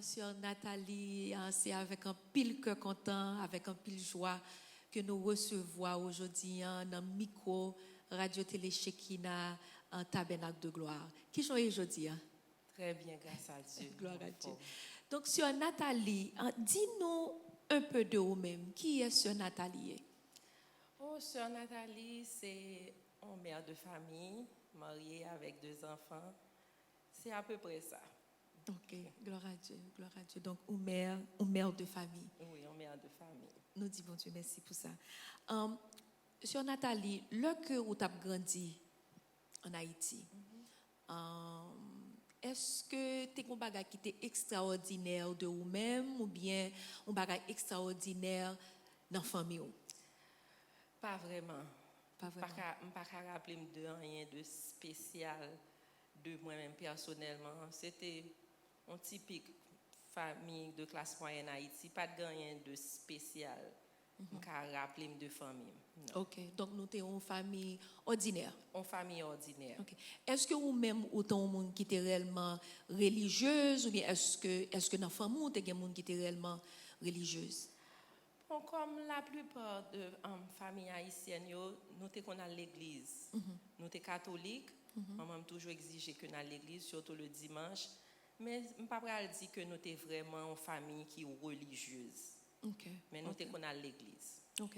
Sœur Nathalie, c'est avec un pile cœur content, avec un pile joie que nous recevons aujourd'hui dans le micro Radio Télé Shekina en tabernacle de gloire. Qui joue aujourd'hui? Très bien, grâce à Dieu. Gloire à Dieu. Donc, Sœur Nathalie, dis-nous un peu de vous-même. Qui est Sœur Nathalie? Oh, Sœur Nathalie, c'est une mère de famille, mariée avec 2 enfants. C'est à peu près ça. Ok, gloire à Dieu, gloire à Dieu. Donc, une mère de famille. Oui, une mère de famille. Nous disons Dieu merci pour ça. Sœur Nathalie, lorsque vous avez grandi en Haïti, est-ce que tu as un bagage qui était extraordinaire de vous-même ou bien un bagage extraordinaire dans la famille? Pas vraiment. Pas vraiment. Je ne peux pas rappeler de rien de spécial de moi-même personnellement. C'était une typique famille de classe moyenne Haïti. Pas de rien de spécial. Je ne peux pas rappeler de famille. Non. Ok, donc nous sommes une famille ordinaire. Une famille ordinaire. Okay. Est-ce que vous-même, autant de monde qui était réellement religieuse, ou bien est-ce que dans la famille, vous avez des gens qui étaient réellement religieuse? Bon, comme la plupart de familles haïtiennes, nous sommes à l'église. Nous sommes catholiques. Maman a toujours exigé que nous à l'église, surtout le dimanche. Mais je ne peux pas dire que nous sommes vraiment une famille qui est religieuse. Okay. Mais nous sommes à l'église. Ok.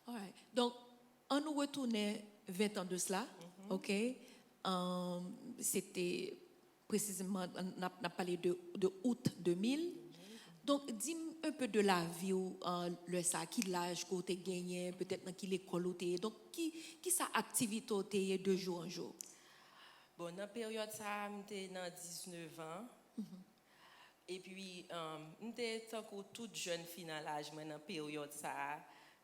All right. Donc, on nous retournait 20 ans de cela. Ok. C'était précisément, on a parlé de août 2000. Donc, dis-moi un peu de la vie, le ça, qui l'âge que tu as gagné, peut-être dans quelle école tu es. Donc, qui sa activité tu es de jour en jour? Bon, dans la période, ça, j'étais dans 19 ans. Et puis, j'étais toute jeune fille dans l'âge, mais dans la période, ça,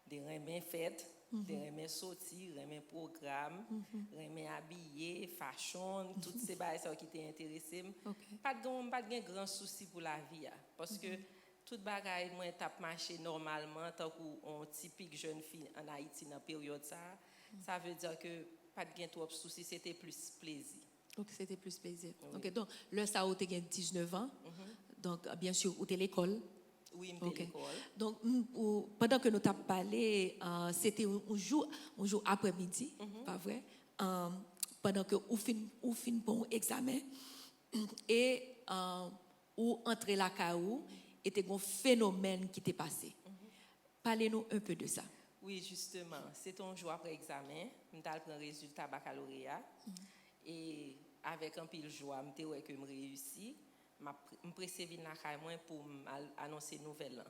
des remèdes fêtes, des remèdes sorties, des remèdes programmes, des remèdes habillés, fashion, toutes ces choses qui étaient intéressées. Okay. Pas de grand souci pour la vie, parce que toute bagaille, moi, tape marché normalement, tant qu'on typique jeune fille en Haïti dans la période, ça veut dire que pas de trop de soucis, c'était plus plaisir. Donc, c'était plus plaisir. Oui. Ok, donc, le ça, tu as 19 ans. Donc, bien sûr, tu es l'école. Oui, je suis l'école. Donc, pendant que nous t'avons parlé, c'était un jour après-midi, pas vrai? Pendant que vous fin bon examen et ou entrer la CAO, était un phénomène qui t'est passé. Parlez-nous un peu de ça. Oui, justement, c'est un jour après examen, je prends le résultat baccalauréat et avec un pile joie, je me que je réussis. Je précède la caille pour annoncer nouvelle.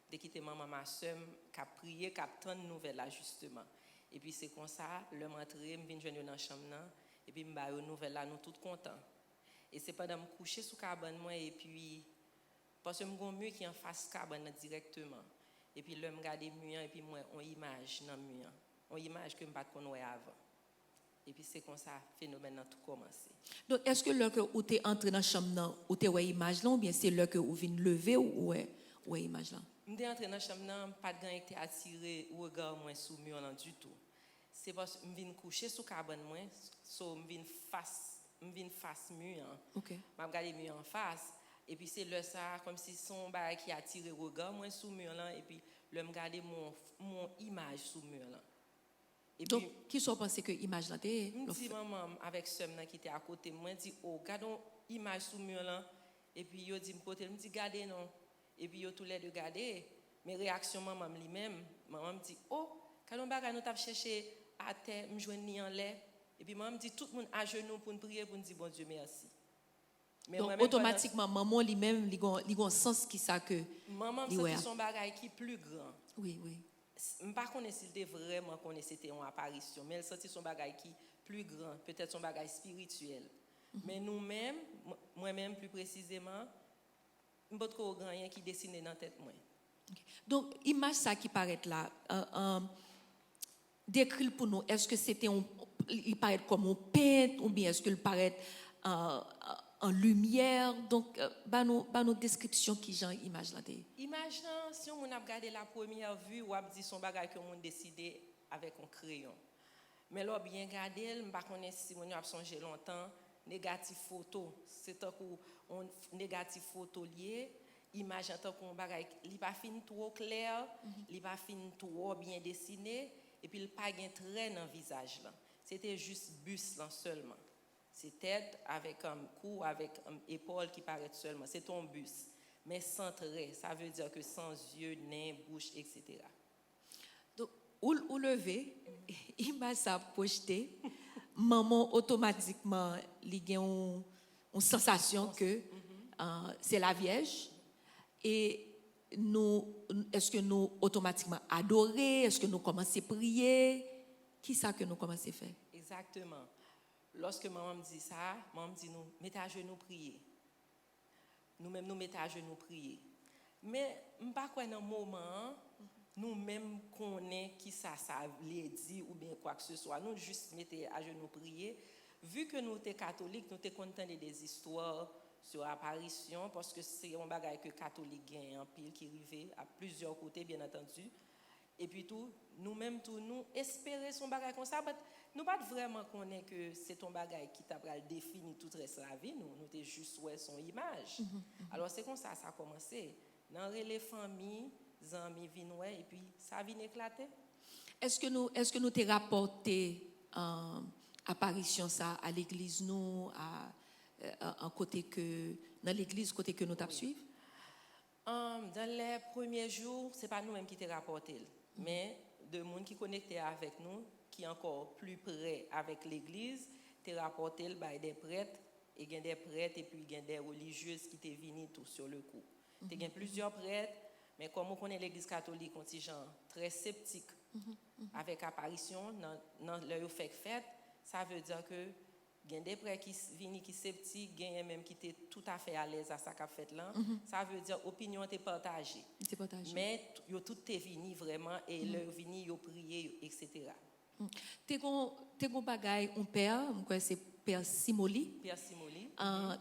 De quitter maman ma soeur qui a prié qui a tant de nouvelles là justement. Et puis c'est comme ça, le m'entrer, me viens joindre dans chambre et puis me ba une nouvelle là, nous tous contents. Et c'est pendant me coucher sous cabane moi et puis parce que me gon mur qui en face cabane directement. Et puis là me regarder mur et puis moi on image dans mur. On image que me pas connait avant. Et puis c'est comme ça phénomène a tout commencé. Donc est-ce que là que vous êtes entré dans la chambre ou tu ouais image là ou bien c'est là que vous venez lever ou ouais image là? Je suis entré dans la chambre, pas de été attiré ou regard moins sous mur du tout. C'est parce que je viens coucher sous cabane moi, so je viens face mur. OK. Je regarde mur en face et puis c'est là ça comme si son bail qui attiré regard moins sous mur là et puis là me regarder mon image sous mur là. Et donc puis, qui sont pensé que image là t'es? Je dis maman avec soeur qui était à côté moi dit oh regardons image sous mur là et puis yo dit me côté me dit regardez non. Et puis, yo tous les deux regarder. Mes réactions, maman lui-même, maman me dit, oh, quand on va nous chercher à terre, me joindre ni en l'air. Et puis, maman me dit, tout le monde à genoux pour nous prier, pour nous dire, bon Dieu, merci. Mais donc, automatiquement, maman lui-même, il a un sens qui ça que. Maman me senti son bagage qui est plus grand. Oui, oui. Je ne sais pas si c'était vraiment qu'on c'était une apparition, mais elle sentit son bagage qui est plus grand, peut-être son bagage spirituel. Mais nous-mêmes, moi-même plus précisément, je ne sais pas rien qui dessine dans la tête moi. Okay. Donc, image ça qui paraît là, décrit pour nous, est-ce que il paraît comme un peintre ou bien est-ce qu'il paraît en lumière? Donc, nos descriptions qui genre image là. Image là, si on a regardé la première vue, on a dit son bagage que on décidé avec un crayon. Mais là, bien regardé, je ne sais pas si on a longtemps, négatif photo, c'est un négatif photo lié. image en tant qu'on bagay, il pas fin trop clair, il pas fin trop bien dessiné et puis il pas gain trait dans visage là. C'était juste bus là seulement. C'est tête avec un cou avec épaule qui paraît seulement, c'est ton bus. Mais sans trait, ça veut dire que sans yeux, nez, bouche, etc. Donc, ou lever, image ça projeté, maman automatiquement, il y a une sensation que c'est la Vierge. Et nous, est-ce que nous automatiquement adorer? Est-ce que nous commençons à prier? Qui ça que nous commençons à faire? Exactement. Lorsque maman me dit ça, maman me dit nous mettez à genoux prier. Nous-mêmes nous mettons à genoux prier. Mais pas quoi dans un moment nous-mêmes connaissons qui ça veut dire ou bien quoi que ce soit. Nous juste mettons à genoux prier. Vu que nous sommes catholiques, nous sommes contents des histoires sur l'apparition parce que c'est un bagage que catholique gagne en pile qui arrive à plusieurs côtés bien entendu. Et puis tout, nous-mêmes tout nous espérer son bagage comme ça, mais nous pas vraiment connaître que c'est ton bagage qui t'a défini toute la vie, nous t'es juste ouais son image. Alors c'est comme ça a commencé. Dans les familles, amis viennent ouais et puis ça vient éclater. Est-ce que nous t'ai rapporté apparition ça à l'église nous à côté que dans l'église côté que nous t'as suivre? Dans les premiers jours, c'est pas nous-mêmes qui t'ai rapporté, mais de monde qui connecté avec nous, qui est encore plus près avec l'église, t'ai rapporté des prêtres et il y a des prêtres et puis il y a des religieuses qui t'est venu tout sur le coup. Il y a plusieurs prêtres, mais comme on connaît l'église catholique, on est gens très sceptique avec apparition dans leur fête, ça veut dire que il y a des prêtres qui viennent qui sceptiques, il y a même qui étaient tout à fait à l'aise à ça qu'a fait là. Ça veut dire opinion est partagée. Mais yo tout est venu vraiment et leur vini yo prier etc. T'es gon bagay un père, quoi c'est père Simoli. Père Simoli.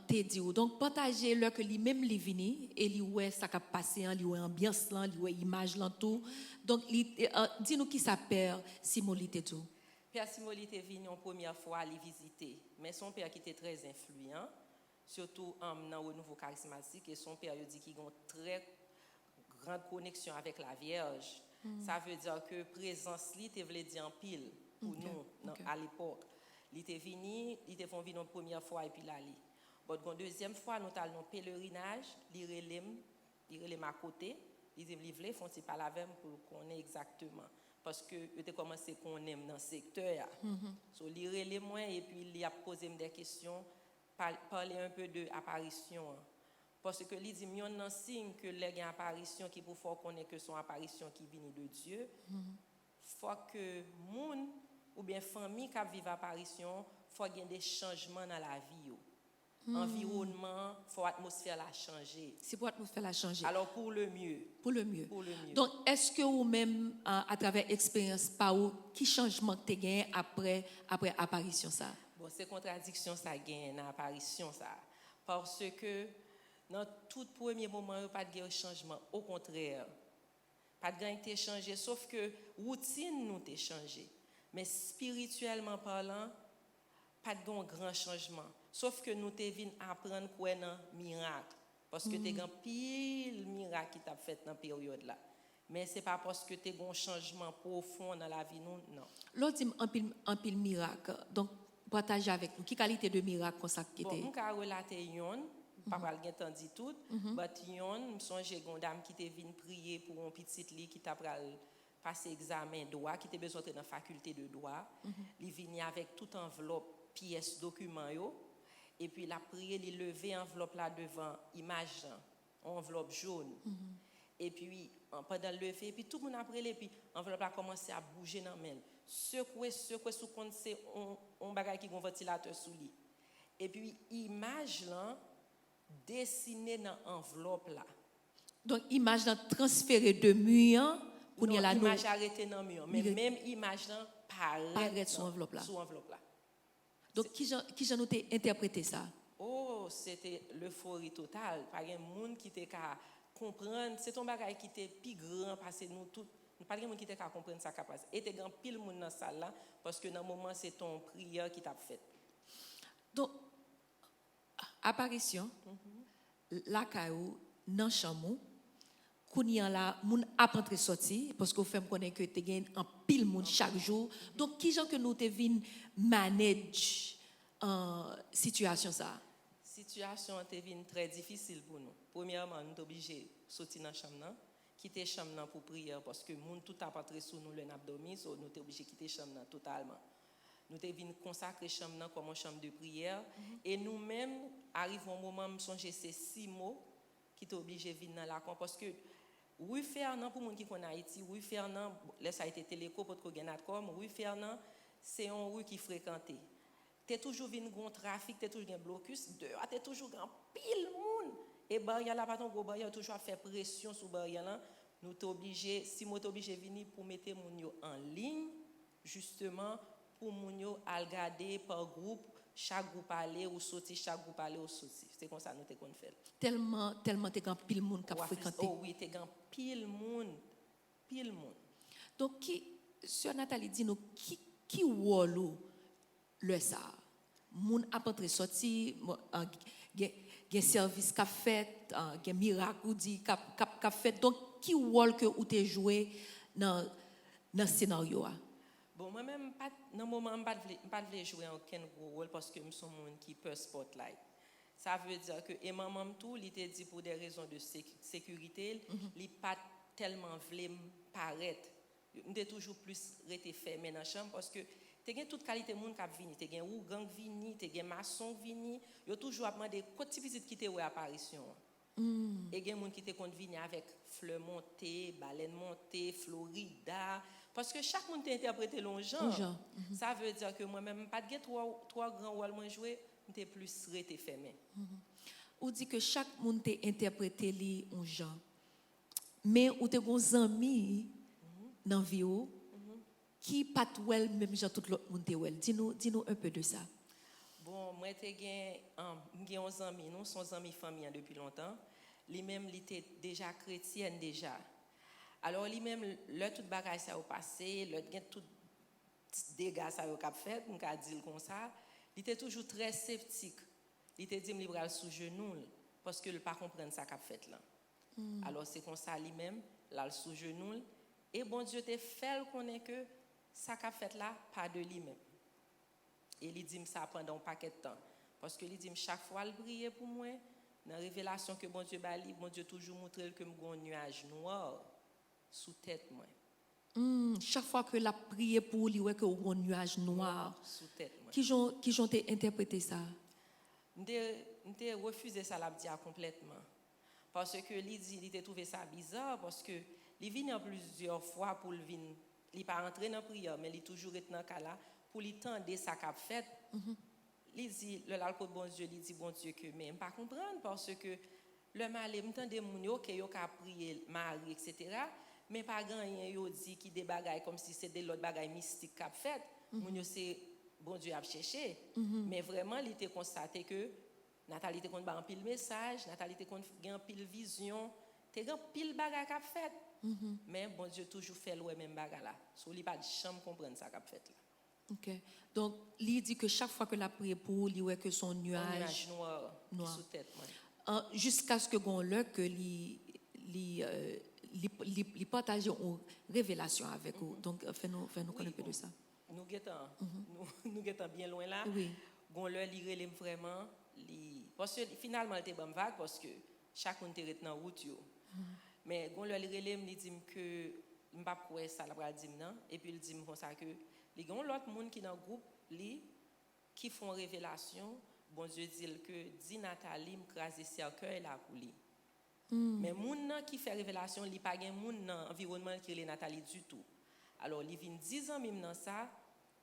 T'es dit donc partager leur que lui même li vini et lui ouais ça qu'a passé lui ouais ambiance là, lui ouais image là tout. Donc dis-nous qui ça père Simoli t'es tout. Père Simoli était venu en première fois à les visiter, mais son père qui était très influent, surtout dans le nouveau charismatique, et son père il dit qu'il a une très grande connexion avec la Vierge. Ça veut dire que présence li te voulait dire en pile pour nous à l'époque. Il était venu, il était venu une première fois et puis là li. Bon, une deuxième fois nous allons pèlerinage, il relève à côté, il dit il voulait font pas la même pour qu'on ait exactement. Parce que je commencé qu'on aime dans le secteur. So, il relève moi et puis il a posé des questions, parler un peu de apparition. Parce que il dit il y a un signe que les apparition qui pour faire connaître que son apparition qui vient de Dieu. Faut que monde ou bien famille qui vivent apparition, faut qu'il y ait des changements dans la vie. Environnement, faut atmosphère la changer. C'est pour l'atmosphère la changer. Alors pour le mieux. Pour le mieux. Donc est-ce que vous même à travers expérience par où qui changement tu gagné après apparition ça? Bon, c'est contradiction ça gagne dans apparition ça parce que dans tout premier moment il n'y a pas de changement, au contraire. Pas de gain changé sauf que routine nous t'est changé. Mais spirituellement parlant, pas de grand changement. Sauf que nous te vinn apprendre quoi dans miracle parce que tu as pile miracle qui t'a fait dans période là. Mais c'est pas parce que tu as un changement profond dans la vie non. L'autre un pile miracle. Donc partager avec nous qui qualité de miracle comme ça qui était. Bon, on va relater yon, papa le temps dit tout, mais yon me songe une dame qui te vinn prier pour un petit lit qui t'a passer examen droit qui t'a besoin dans faculté de droit. Il vient avec toute enveloppe pièce document yo. Et puis la prière, il lever enveloppe là devant image, enveloppe jaune. Et puis pendant le lever, et puis tout le monde après et puis enveloppe a commencé à bouger dans main. Secouer sous compte c'est on bagage qui gon ventilateur sous lui. Et puis image là dessinée dans enveloppe là. Donc image là transférée de mur pour y la image arrêtée dans mur, mais même image là paraît sous enveloppe là. Sous enveloppe là. Donc, qui j'en ai interprété ça? Oh, c'était l'euphorie totale. Pas de monde qui était qu'à comprendre. C'est ton bagage qui était plus grand parce que nous tous, pas de monde qui était qu'à comprendre ça capable. Et t'es grand pile monde dans salle là parce que dans le moment c'est ton prière qui t'a fait. Donc, apparition, la caillou, dans chambre kounya la moun ap entre sorti parce que fait me connaît que te gagne en pile moun chaque jour. Donc qui gens que nous te vinn manage situation ça? Situation était très difficile pour nous. Premièrement, nous sommes obligés de sortir dans la chambre, quitter la chambre pour prier parce que moun tout a rentré sous nous le n'a dormi, so nous sommes obligés de quitter la chambre totalement. Nous sommes venus consacrer la chambre comme une chambre de prière et nous-mêmes arrivons au moment où songer ces 6 mots qui sont obligés de venir dans la cour parce que Rue Fernand pour moun qui connaît Haïti, Rue Fernand, là ça a été téléco pour que Genatcom, Rue Fernand, c'est une rue qui fréquentée. T'es toujours vinn gon trafic, t'es toujours un blocus, dehors t'es toujours grand pile monde et barrière là pas ton gros barrière toujours à faire pression sur barrière là, nous t'es obligé si moi t'es obligé venir pour mettre moun yo en ligne justement pour moun yo à regarder par groupe, chaque groupe aller ou sortir, chaque groupe aller ou sortir. C'est comme ça nous t'es qu'on fait. Tellement t'es grand pile monde qui a fréquenté. Oh oui, t'es grand pile monde. Donc qui sœur Nathalie dit nous qui wolo le ça moun a entre sorti gen service qu'a fait gen miracle ou dit qu'a fait donc qui rôle que ou t'es joué dans scénario a. Bon moi même pas dans moment pas de jouer aucun gros rôle parce que me sont monde qui peut spotlight. Ça veut dire que et maman tout il était dit pour des raisons de sécurité, il pas tellement voulait paraître. Il toujours plus rester fermé dans la chambre parce que tu as toute qualité de monde qui vient, tu as ou gang vini, tu as maçon vini, yo toujours a demandé côté visite qui était apparition. Et gen monde qui te compte venir avec fleur montée, baleine montée, Florida parce que chaque monde t'a interprété longtemps. Ça veut dire que moi même pas de trois grands rôles moi jouer, t'es plus rester fermé. Ou dit que chaque monde t'a interprété li un genre. Mais ou te gon ami dans vie qui pas well même genre tout l'autre monde well. Dis-nous un peu de ça. Bon, moi t'ai gen 11 amis, nous sommes amis famille depuis longtemps. Lui-même il était déjà chrétienne déjà. Alors lui-même le tout bagage ça au passé, le gen tout dégâts ça au cap fait, on ka dire comme ça, il était toujours très sceptique. Il était dit me libéral sous genou parce que il pas comprendre ça cap fait là. Alors c'est comme ça lui-même, là sous genou et bon Dieu te fait connaître que ça cap fait là pas de lui-même. Et il dit ça pendant un paquet de temps parce que il dit chaque fois il prier pour moi dans révélation que bon Dieu bali, bon Dieu toujours montrer que me gon nuage noir sous tête moi. Chaque fois que la prière pour lui ouais que un nuage noir sous tête moi. Qui ont interprété ça? M'te refusé ça la dire complètement parce que il était trouvé ça bizarre parce que il vient plusieurs fois pour le venir, il pas rentrer dans prière mais il toujours être dans cas là pour lui tendre ça qu'a fait. Il dit le l'alcool bon Dieu, il dit bon Dieu que même pas comprendre parce que le mal m'entendait moun yo que yo ka prier Marie etc. mais pas gagné yo dit qui des bagailles comme si c'était l'autre bagaille mystique qu'a fait. Moun yo c'est bon Dieu a cherché mais vraiment il était constaté que Nathalie était kon ba en pile message, Nathalie était kon gen pile vision, te gen pile bagaille qu'a fait. Mais bon Dieu toujours fait le même bagaille là. So li pas de chambre comprendre ça qu'a fait là. OK. Donc, il dit que chaque fois que la prière pour lui, ouais que son nuage noir sous tête. Jusqu'à ce que gon le que li partage une révélation avec vous. Donc, fais-nous connaître un peu de ça. Nous guettons bien loin là. Oui. Gon le li relève vraiment parce que finalement il était bon vague parce que chacun était dans route yo. Mais gon le li relève il dit que m'pa quoi ça la pral dire non et puis il dit comme ça que les gens l'autre monde qui dans groupe qui font révélation bon Dieu dit que dit Nathalie m'craser cercueil là pour lui mais monde qui fait révélation li pas gen monde dans environnement qui est Nathalie du tout alors il vient 10 ans même dans ça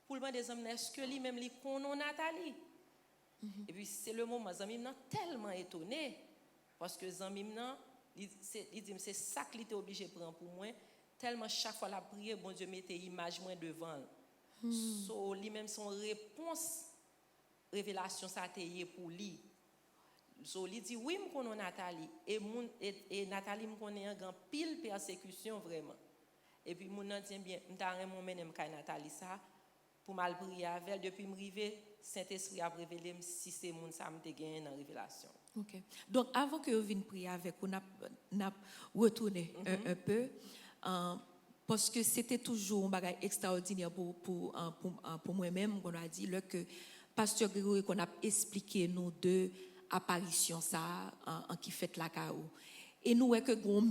pour le des hommes est-ce que lui même li connaît Nathalie et puis c'est le moment zami nan tellement étonné parce que zami nan il dit c'est ça qu'il était obligé prendre pour moi tellement chaque fois la prière bon Dieu mettait image moins devant. So lui-même son réponse révélation ça était pour lui. So il dit oui me connais Nathalie et Nathalie me connaît un grand pile persécution vraiment. Et puis mon nan dit bien m'ta remon menem kay Nathalie ça pour mal prier avec depuis me river Saint-Esprit a révélé si c'est moun ça me te gagné dans révélation. OK. Donc, avant que vous veniez prier avec vous, on a retourné un peu, parce que c'était toujours un bagage extraordinaire pour moi-même, qu'on a dit, là, que Pasteur Grégory, qu'on a expliqué nous deux apparitions, ça, en qui fait la chaos. Et nous, que un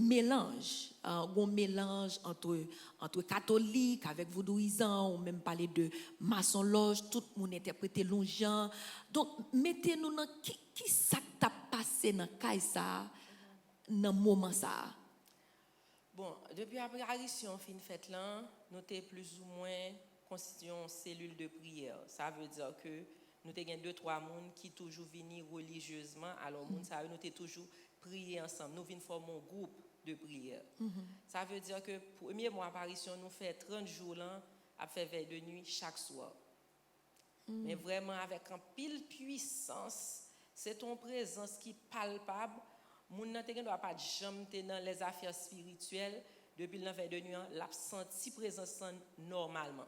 mélange entre catholiques avec vaudouisants, ou même parler de maçon loge, tout le monde interprété l'ongeant. Donc, mettez-nous dans qui ça t'a passé dans le ça, dans le moment ça. Bon, depuis l'apparition fin faite là, nous sommes plus ou moins constitué une cellule de prière. Ça veut dire que nous avons 2-3 personnes qui toujours viennent religieusement. Alors, nous sommes toujours prier ensemble. Nous venons former un groupe de prière. Ça veut dire que premier mois apparition, nous faisons 30 jours là, à faire veille de nuit chaque soir. Mais vraiment avec un pile puissance, c'est ton présence qui est palpable. Moun nan te gen doit pas jamais dans les affaires spirituelles depuis le veille de nuit, l'a senti présence normalement.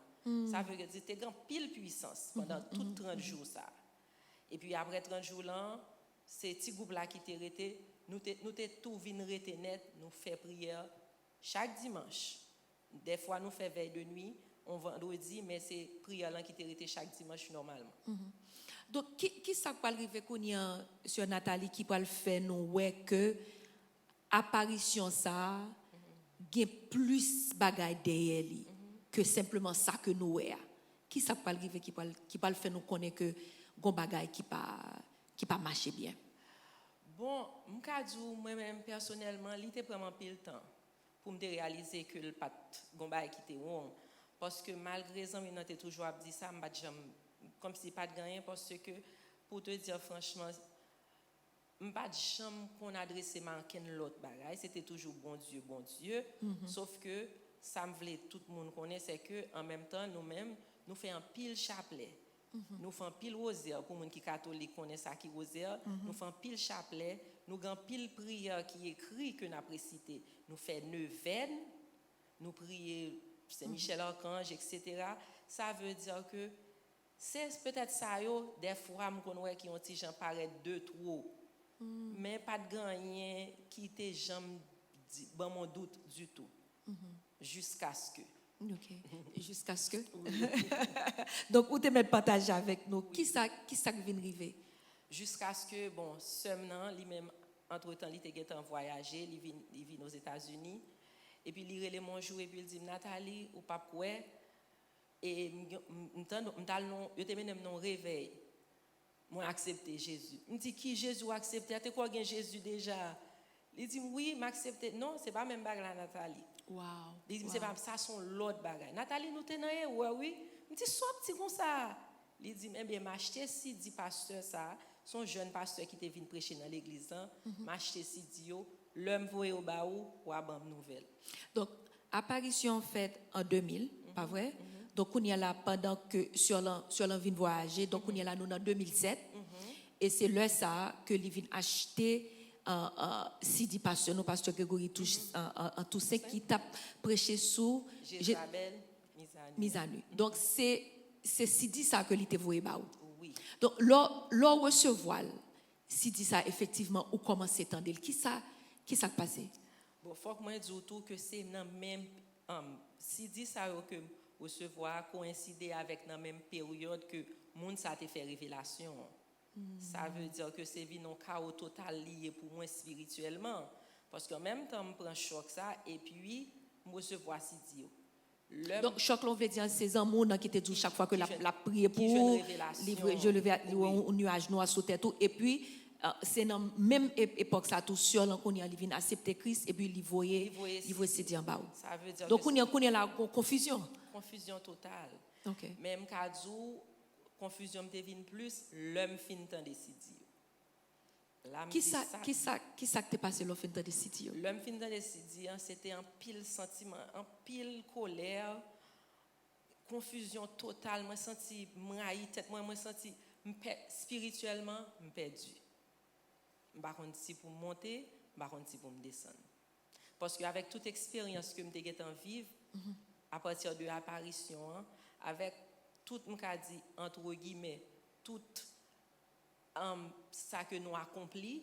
Ça veut dire que tu as pile puissance pendant tout 30 jours ça. Et puis après 30 jours là, ces petits groupes là qui étaient restés, nous t'es tout vinn rete net, nous fait prière chaque dimanche. Des fois nous fait veille de nuit, on vendredi, mais c'est prière là qui était resté chaque dimanche normalement. Donc, qui ça peut arriver qu'on y a sur Nathalie qui peut le faire nous ouais que apparition ça gain plus bagaille derrière lui que simplement ça que nous ouais. Qui ça peut arriver qui peut le faire nous connaître que gon bagaille qui pas marcher bien. Bon, m'kadou moi-même personnellement, il était vraiment pile temps pour me réaliser que le pas gon bagaille qui était rond parce que malgré ça, on était toujours dit ça, m'pas jamais comme si pas de gagner parce que pour te dire franchement pas de chambre qu'on adressait à l'autre bagaille, c'était toujours bon Dieu sauf que ça me voulait tout le monde connaît c'est que en même temps nous-mêmes nous faisons un pile chapelet nous faisons pile rosaire pour les qui catholiques connaissent ça qui rosaire nous faisons pile chapelet nous avons pile prière qui écrit que n'a précité nous faisons neuvaine nous prier Saint Michel Archange etc. Ça veut dire que c'est peut-être ça yo des fois me connais qui ont ti gens paraît de trop mais pas de gagner qui était jamais bon mon doute du tout jusqu'à ce que OK. Jusqu'à ce que donc où te mettre partager avec nous qui ça vient arriver jusqu'à ce que bon seulement lui même entre-temps il était en voyager il vient aux États-Unis et puis il relève mon jour et puis il dit Nathalie ou pas quoi et je te mène mon réveil moi accepter Jésus me dit qui Jésus accepté tu quoi gain Jésus déjà il dit oui m'accepter non c'est pas même bagarre Nathalie wow il dit c'est pas ça sont l'autre bagarre Nathalie nous tenons ouais oui me dit soit petit comme ça il dit même bien m'acheter si dit pasteur ça son jeune pasteur qui était venu prêcher dans l'église m'acheter si dit yo l'homme voyer au baou pour avoir nouvelle donc apparition faite en 2000 pas vrai donc on y a là pendant que sur l'envie de voyager donc on y a là nous en 2007 et c'est là ça que les vient acheter Sidi pasteur nous pasteur Grégory en tout ce qui t'a prêché sous Jézabel mise à nu donc c'est Sidi ça que il te voyé ba oui donc là recevoir Sidi ça effectivement ou comment s'étendre qui ça passé bon faut que moi dire tout que c'est dans même Sidi ça que recevoir coïncider avec dans même période que monde ça te fait révélation ça veut dire que c'est un chaos total lié pour moi spirituellement parce qu'en même temps me prend choc ça et puis me recevoir Sidi donc choc l'on veut dire ces amours qui te dit chaque fois que la prière pour je lever au nuage noir sous tête et puis c'est dans même époque ça tout sur là qu'on y a vient accepter Christ et puis il voyait se dire en bas ça veut dire donc on y a la confusion totale OK même cadou confusion me devine plus l'homme fin temps décider qui ça t'est passé l'homme fin temps décider l'homme fin temps décider c'était un pile sentiment un pile colère confusion totale moi senti m'haï tête moi senti spirituellement me perdu pas contre si pour monter pas contre si pour me descendre parce que avec toute expérience que me t'ai en vivre à partir de l'apparition avec tout me dit entre guillemets toute ça que nous accompli,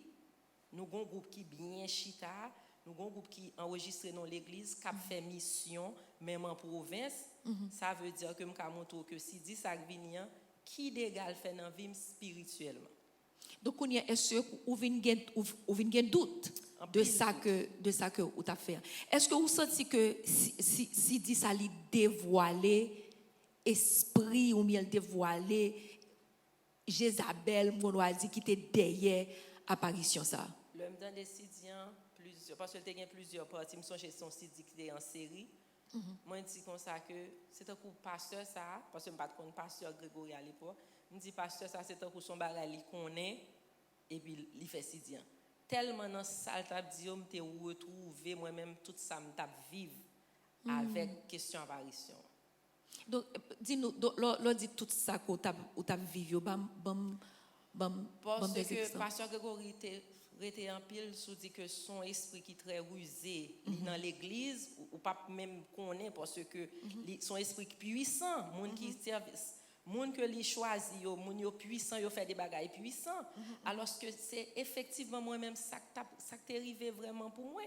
nous avons un groupe qui bien chita, nous avons un groupe qui enregistré dans l'église, qui a fait mission, même en province. Ça veut dire que nous avons que si dit ça vient, qui d'égal fait dans la vie spirituellement. Donc, est-ce que vous avez un doute de ça que vous avez fait? Est-ce que vous sentez que si dit ça lui dévoilé esprit ou bien dévoilé Jézabel, mon oisi qui était derrière apparition ça? Le temps des Sidians, parce que il y a plusieurs parties, je me souviens son Sidi qui était en série. Moi, je dis comme ça que c'est un coup pasteur ça, parce que je ne sais pas pasteur Grégory à l'époque. Je dis pasteur ça, c'est un coup son bagage il connaît et puis il fait Sidian. Tellement dans ça, je dit, je me retrouvé moi-même tout ça, je vivre avec question apparition. Donc, dis-nous, l'on dit tout ça que vous avez vécu, parce que pasteur Grégory était en pile sous dit que son esprit qui est très rusé dans l'église ou pas même connaît parce que son esprit puissant monde qui service monde que li choisi yo monde yo puissant yo fait des bagages puissants alors que c'est effectivement moi-même ça t'est arrivé vraiment pour moi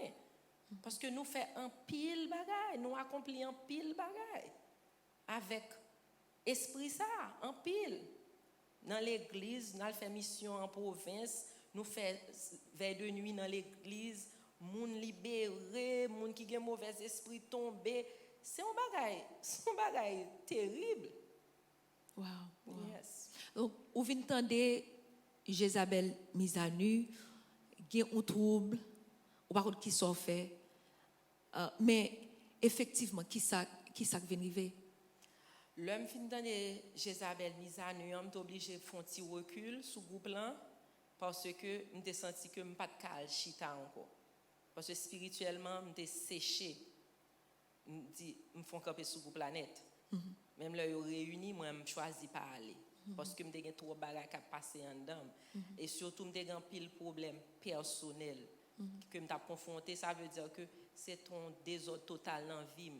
parce que nous fait un pile bagages nous accompli un pile bagages avec esprit ça en pile dans l'église nous fait mission en province. Nous faisons veille de nuit dans l'église, moun libéré, moun qui a mauvais esprit tombé. C'est un bagay terrible. Wow. Yes. Donc, vous venez entendre Jézabel mise à nu, il y a un trouble, ou par contre qui s'en fait. Mais effectivement, qui ça vient arriver? L'homme fin d'année Jézabel mise à nu, on est obligé de faire un petit recul sous groupe là. Parce que je me senti que je n'ai pas de cal chita encore. Parce que spirituellement, je suis séché. Je me fais camper sur la planète. Même là, je réunis, moi, je choisis pas aller. Parce que je suis trop de choses qui passent en dedans. Et surtout, je suis un pile problème personnel que je suis confronté. Ça veut dire que c'est un désordre total dans la vie.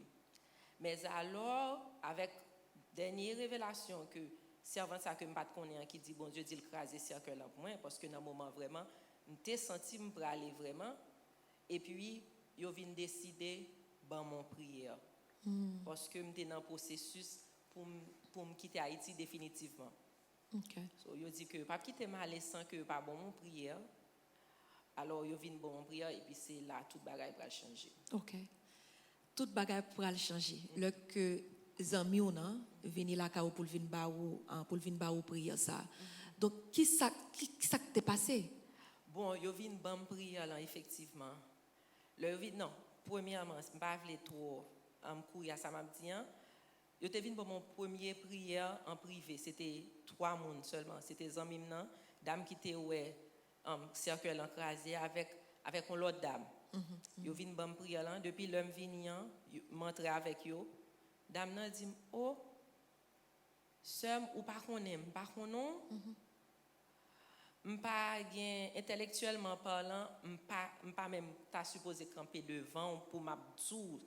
Mais alors, avec la dernière révélation que servant ça que me pas connaît qui dit bon Dieu dit le craser cercle là pour moi parce que dans moment vraiment m'était senti me aller vraiment et puis yo vinn décider ban mon prière parce que m'était dans processus pour me quitter Haïti définitivement. OK. So yo dit que pas quitter mal sans que pas bon mon prière. Alors yo vinn bon mon prière et puis c'est là toute bagaille va changer. OK. Toute bagaille pour changer. Le que zami ou nan vini la ka ou pour vinn ba ou prière ça. Donc qui ça t'est passé? Bon, yo vinn ban prière là effectivement. Le vinn non, premièrement, je pas vle trop courir ça m'a dit. Yo te vinn pour mon premier prière en privé, c'était 3 personnes seulement, c'était zami nan, dame qui était ouais cercle encrasé avec une autre dame. Yo vinn ban prière là depuis l'homme vinian, m'entrer avec yo. Dame nan dit oh sœur ou pas connaît pas connait m'pas gen intellectuellement parlant m'pas même ta supposé camper devant pour m'abdou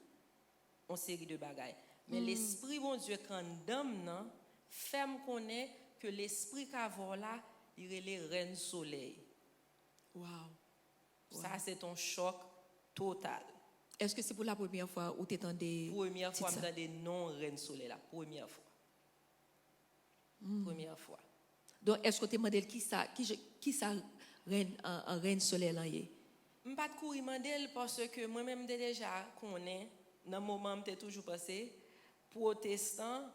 en série de bagailles mais l'esprit bon Dieu quand dame nan fait me connaître que l'esprit qu'avant là il est les reine soleil. Wow. Ça c'est un choc total. Est-ce que c'est pour la première fois où tu entendais? Première fois, je des non reine soleil la première fois. Première fois. Donc est-ce que tu demandé qui ça reine soleil là y? Je pas de courir demander parce que moi-même déjà connais dans moment m'était toujours passé protestant.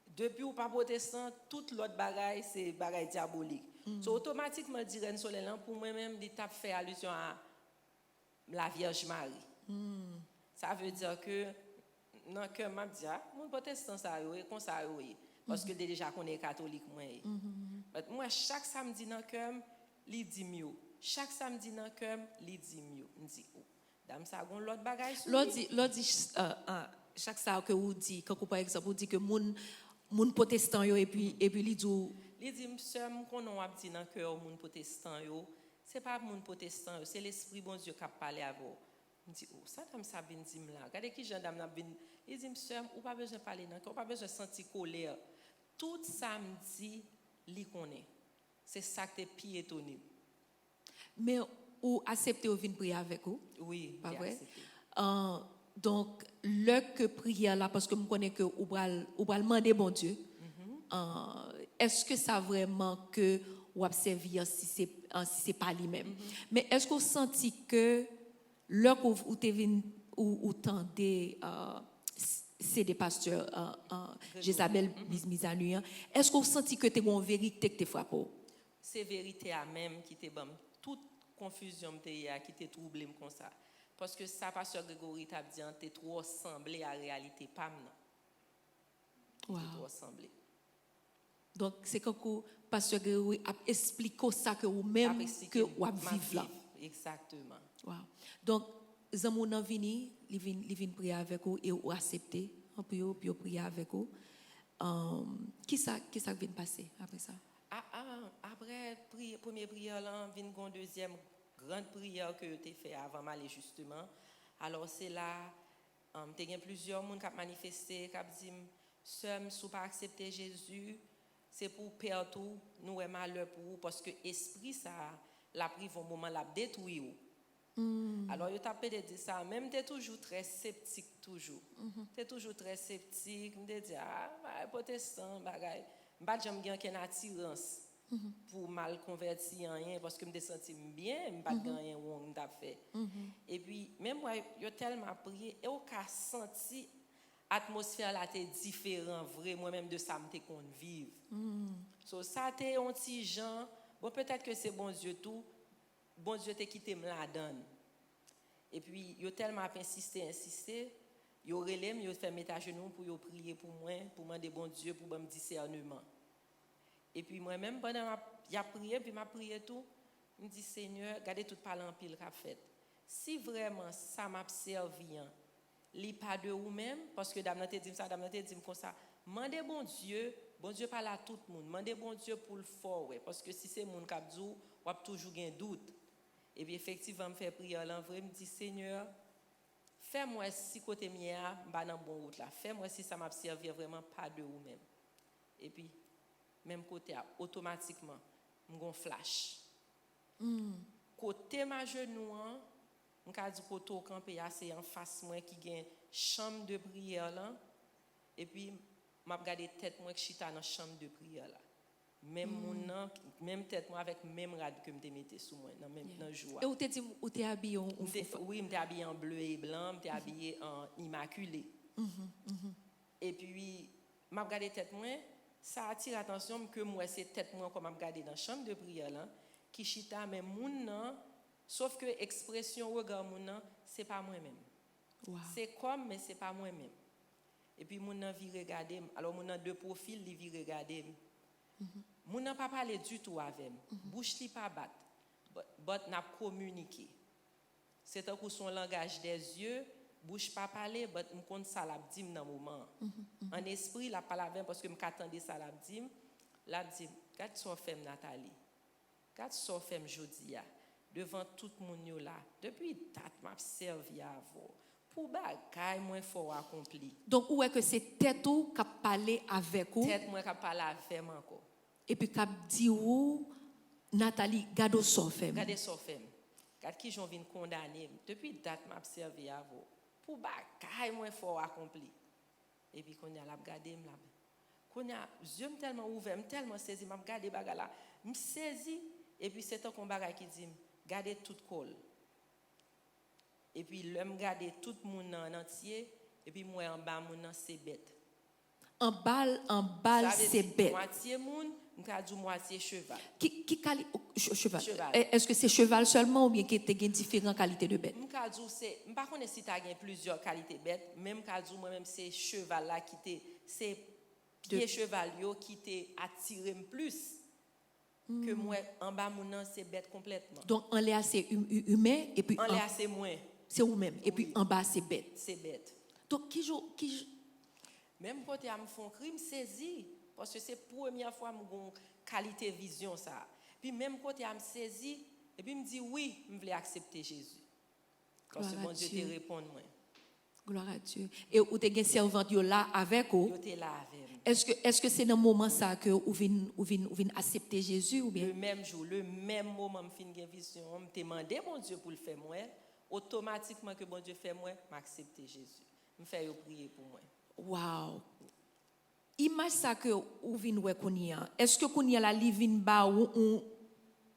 Depuis ou pas protestant, toute l'autre bagaille c'est bagaille diabolique. So automatiquement dire reine soleil là pour moi-même il t'a fait allusion à la Vierge Marie. Ça veut dire que dans que m'a dit mon protestant ça est comme ça parce que déjà qu'on est catholique moi chaque samedi dans cœur li dit mieux chaque samedi dans cœur li dit mieux me dit oh dame ça gon l'autre bagage l'autre dit chaque ça que vous dit quand par exemple vous dit que moun protestant yo et puis li dit monsieur qu'on a dit dans cœur moun protestant yo c'est pas moun protestant yo c'est l'esprit bon Dieu qui a parlé avec vous. Je dis, oh, ça, dame Sabine dit là. Regardez qui gendarme n'a bien. Il dit, monsieur, ou pas besoin de parler, ou pas besoin de sentir colère. Tout samedi, li connaît. C'est ça qui est plus étonné. Mais ou accepter ou venir prier avec vous? Oui, Pas j'ai vrai? accepté. Donc, le que prière là, parce que je connais que vous allez demander bon Dieu, est-ce que ça vraiment que vous observez si c'est pas lui-même? Mais est-ce que vous sentez que le que vous venu ou tendez c'est des pasteurs Jézabel Mizanu, est-ce que vous sentez que tu as une vérité que tu frappé? C'est vérité à même qui te bon. Toute confusion qui te troublé comme ça. Parce que ça, pasteur Grégory t'a dit, t'es trop ressemblé à la réalité, pas maintenant. Wow. T'es trop ressemblé. Donc, c'est quand le pasteur Grégory a expliqué ça que vous-même que vous vivez là. Exactement. Wow. Donc, Zamou nan vini, il vient prier avec vous et vous acceptez, puis vous prier avec vous. Qui ça vient passer après ça? Après première prière là, vient une deuxième grande prière que tu as fait avant d'aller justement. Alors c'est là tu as plusieurs monde qui ont manifesté, qui ont dit "Sœur, si vous pas accepter Jésus, c'est pour perdre tout, nous est malheur pour vous parce que esprit ça la prive au moment la détruit." Alors, je t'ai dit ça, même tu es toujours très sceptique, toujours. Tu es toujours très sceptique, tu te dis, protestant, bagay. Je n'ai jamais eu aucune attirance pour mal convertir en rien, parce que je me sens bien, je n'ai pas rien où je fait. Et puis, même moi, je tellement prié, et je senti l'atmosphère là était différente, vrai, moi-même de ça, je qu'on vivre. So, ça, t'es un petit gens, bon, peut-être que c'est bon Dieu tout. Bon Dieu t'a quitté me la donne. Et puis, il a tellement insisté, il a relève, il a fait mettre à genoux pour prier pour moi, pour demander bon Dieu, pour me discernement. Et puis, moi-même, pendant que j'ai prié, puis m'a prié tout, je me dis, Seigneur, regardez tout parler en pile qu'a fait. Si vraiment ça m'a servi, li pas de vous-même, parce que Dame te dit ça, Dame te dit comme ça, demandez bon Dieu parle à tout le monde, demandez bon Dieu pour le fort, parce que si c'est mon qui dit, on a toujours un doute. Et puis effectivement, je fais prière là, je me dis Seigneur, fais-moi si côté mien, pas dans bon route là. Fais-moi si ça m'a servi vraiment pas de vous même. Et puis même côté automatiquement, mon flash. Côté ma genou, on ka dit côté au campé c'est en face moi qui gagne chambre de prière là. Et puis m'a regarder tête moi qui chita dans chambre de prière là. Même tête moi avec même rad que me mettais sous moi dans même dans joie. Et vous t'es habillé en oui, m'étais habillé en bleu et blanc, m'étais habillé en immaculé. Et puis m'a regardé tête moi, ça attire attention que moi c'est tête moi comme m'a regardé dans chambre de prière là qui chita mais moun nan sauf que expression regard moun nan c'est pas moi même. Wow. C'est comme mais c'est pas moi même. Et puis moun nan vi regarder, alors moun nan deux profils li vi regarder. Moun nan pas parler du tout avec bouche li pas bat but n'a communiqué c'est un coup son langage des yeux bouche pas parler but me compte ça l'a dit dans moment en esprit la parle avec parce que me attendais ça l'a dit quand so femme Nathalie quand so femme Jodia devant tout moun yo là depuis date m'a servi avant pour bagay moins fort accompli. Donc où est que c'est tête ou qui parler avec vous tête moi qui parler avec encore. Et puis, quand dit ou Nathalie, gade so femme. Gade so femme. Gade qui j'en viens condamner. Depuis date m'a observé avant. Pour bagay moins fort accompli. Et puis, quand y a la gade m'la. Quand y a yeux tellement ouvert, tellement saisi, m'a gade bagay là. Me saisi et puis c'est un bagay qui dit gade tout col. Et puis l'homme gade tout monde en entier et puis moi en bas mon c'est bête. En balle c'est bête. Moitié moun, m'ka dit moitié cheval. Cheval. Est-ce que c'est cheval seulement ou bien qu'il y a différentes qualités de bête? M'ka dit c'est m'pa connais si tu as plusieurs qualités bêtes, même ka dit moi même c'est cheval là qui te c'est pied cheval yo qui te attiré plus que moi en bas mon c'est bête complètement. Donc en l'air c'est humain et puis en l'air c'est moins. C'est ou même et puis en bas c'est bête. C'est bête. Donc qui même quand me font crime saisi parce que c'est première fois mon qualité vision ça. Puis même quand me saisi et puis me dit oui, me voulais accepter Jésus. Parce que bon Dieu te répond moi. Gloire à Dieu. Et ou te gen servante yo là avec Yo ou? te là avec moi. Est-ce que c'est dans le moment ça que ou vin accepter Jésus ou bien? Le même jour, le même moment, je fin gen vision, je demandé mon Dieu pour le faire moi, automatiquement que bon Dieu fait moi, m'accepter Jésus. Me fait yo prier pour moi. Wow. Image ça que ou vin ouais kounya. Est-ce que kounya la li vin ba ou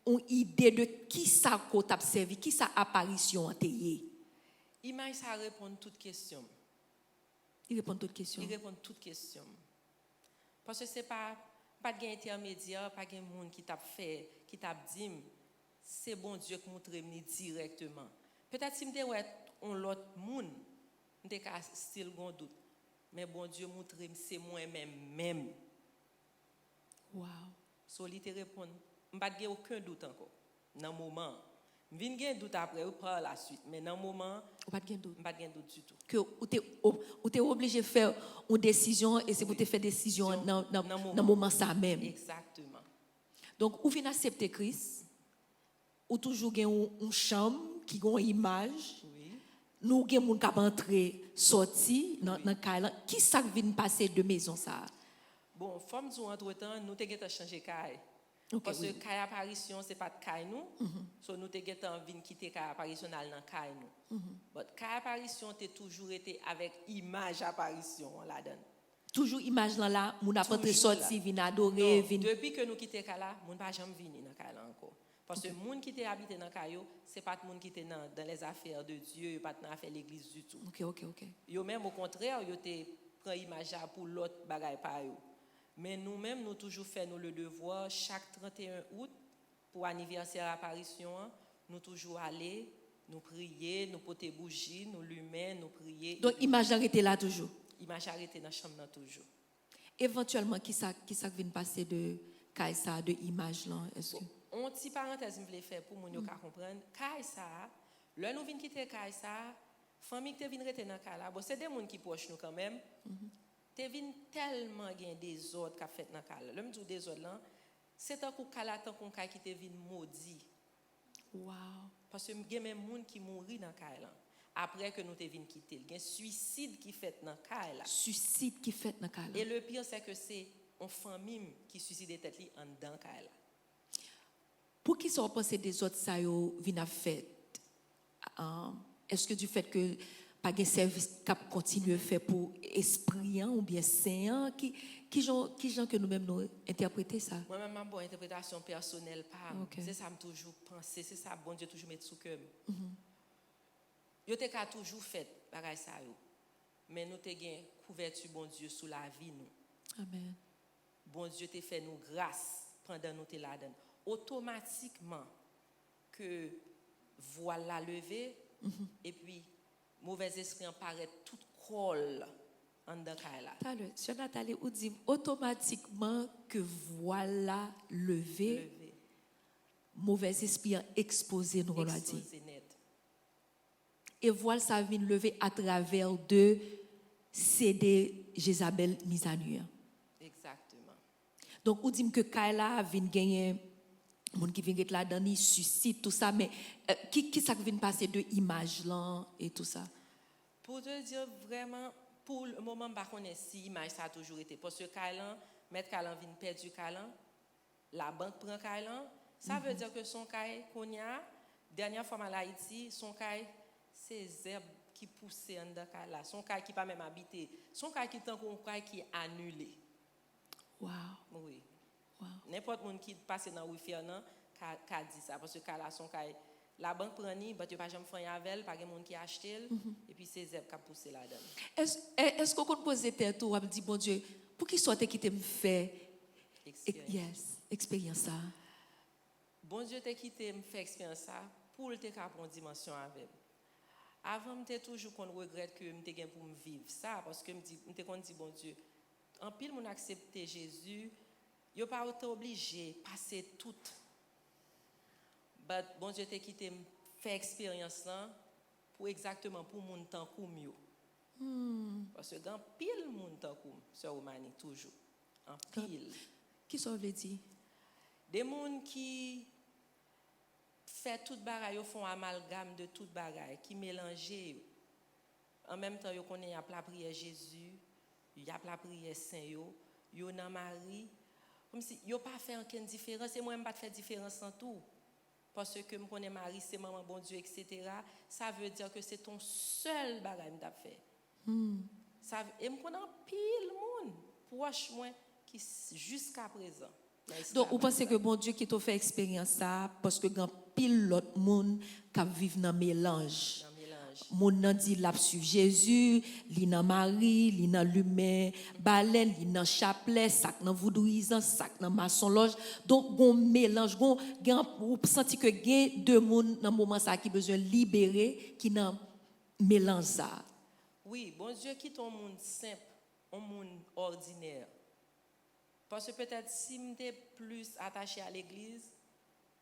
on idée de qui ça ko t'a servi, qui ça apparition te yé? Image ça répond toutes questions. Il répond toutes questions. Il répond toutes questions. Parce que c'est pas de intermédiaire, pas de monde qui t'a fait, qui t'a dit, c'est bon Dieu qui montre directement. Peut-être si je ouais on l'autre monde, je ka style gon doute. Mais bon Dieu montre c'est moi-même. Wow. So li te répond, m'pas de aucun doute encore dans le moment. Vin gen doute après ou par la suite, mais dans le moment, Ou pas de doute. m'pas de doute du tout. Que ou t'es obligé de faire une décision et c'est pour te faire décision dans le moment ça même. Exactement. Donc ou vient accepter Christ ou toujours gen une chambre qui a une image. Oui. Nous gen moun k'ap entrer sorti dans kay qui ça vient passer de maison ça. Bon, femme du entre-temps, nous t'ai changé caille. Ok, Parce oui. que caille apparition c'est pas de caille nous. So nous t'ai envie quitter caille apparition dans caille nous. But caille apparition t'ai toujours été avec image apparition la donne. Toujours image là moun ap entrer Toujours sorti là. vinn adorer Non, vinn. depuis que nous quitter caille là, moun pas jamais venir dans caille là encore. Parce que moun qui t'ai habité dans caille c'est pas moun qui t'ai dans les affaires de Dieu, pas dans affaires l'église du tout. OK. Yo même au contraire, yo te prend image pour l'autre bagaille pa yo. Mais nous-mêmes, nous toujours fait nous le devoir chaque 31 août pour anniversaire apparition, nous toujours aller, nous prier, nous porter bougie, nous lumer, nous prier. Donc image là était là toujours. Image arrêté dans chambre là toujours. Éventuellement qui ça vient passer de kay ça de image là est-ce que On petit parenthèse me voulais faire pour moun yo ka comprendre. Kay ça, là nous vinn quitter kay ça, famille te vinn rester dans kay là. Bon c'est des moun qui proche nous quand même. Te vinn tellement gen des autres qu'a fait dans kay là. Le me dit des autres là, c'est un coup kay là tant qu'on kay qui te vinn maudit. wow. Parce que gen même moun qui mouri dans kay là. Après que nous te vinn quitter, gen suicide qui fait dans kay là. Suicide qui fait dans kay là. Et le pire c'est que c'est une famille qui suicide tête li en dedans kay là. Pour qui sont pensé des autres ça yo vinn a fait est-ce que du fait que pas de service cap continuer faire pour esprit ou bien saint qui gens que nous même nous interpréter ça. Moi-même, ma bonne interprétation personnelle, pas. Ok. C'est ça, me toujours penser, c'est ça, bon Dieu, toujours mettre sous cœur. Yo te ka toujours fait, bagay ça yo. Mais nous te gen couverture, bon Dieu, sous la vie, nous. Amen. Bon Dieu te fait nous grâce pendant nous te la donne. Automatiquement, que voilà levé, et puis, mauvais esprit apparaît tout col en dedans là. Talent, Sœur Nathalie ou dit automatiquement que voilà levé, Levé. mauvais esprit exposé nous on l'a dit. Exposé net. Et voilà ça vient lever à travers de CD Jézabel mise à nu. Exactement. Donc ou dit que Kayla vient gagner monde qui vient être là dans il suscite tout ça mais qui ça vient passer de image là et tout ça. Pour te dire vraiment, pour le moment, je ne sais pas si l'image ça a toujours été. Parce que Kailan, Maître Kailan vient perdre Kailan, la banque prend Kailan. Ça veut dire que son Kai, qu'on y a, dernière fois en Haïti, son Kai, c'est zèbre qui pousse en dedans Kailan. Son Kai qui pas même habité. Son Kai qui est un Kai qui est annulé. Wow. Oui. Wow. N'importe qui passe dans le wifi, a dit ça. Parce que Kailan, son Kai. La banque prend ni, bah tu pas jamais faire avec, pas de monde qui achète et puis c'est zèbre qui a poussé là-dedans. Est-ce qu'on peut poser tête ou dit bon Dieu pour qui soit qui me fait expérience ça. Bon Dieu t'a quitté me fait expérience ça pour le te prendre dimension avec. Avant m'était toujours qu'on regrette que m'était gain pour me vivre ça parce que m'était qu'on dit bon Dieu en pile mon accepter Jésus, yo pas autant obligé passer tout. But bon Dieu t'a quitté me fait expérience là pour exactement pour mon temps comme yo. Parce que dans pile mon temps comme sœur Romani toujours en pile. Qui ça veut dire? Des gens qui fait toute bagaille, font amalgame de toute bagaille, qui mélangent. en même temps, yo connaît y a la prière Jésus, y a la prière Saint yo dans Marie, comme si yo pas fait aucune différence et moi même pas faire différence en tout. Parce que me connais Marie, c'est maman bon Dieu, etc. Ça veut dire que c'est ton seul bagage que tu as fait. Ça, et me connais pile monde proche moi qui jusqu'à présent. Donc, vous pensez que bon Dieu qui t'a fait expérience ça, parce que grand pile l'autre monde qui vivent dans mélange. Dans mélange. Mon nan dit l'a sur Jésus, li nan Marie, li nan l'humain, baleine, li nan chapelet, sac nan voudouisant, sac nan maçon loge. Donc gon mélange, gon ou senti que gen deux monde dans moment ça qui besoin libérer qui nan mélange ça. Oui, bon Dieu quitte un monde simple, un monde ordinaire. Parce que peut-être si m'étais plus attaché à l'église,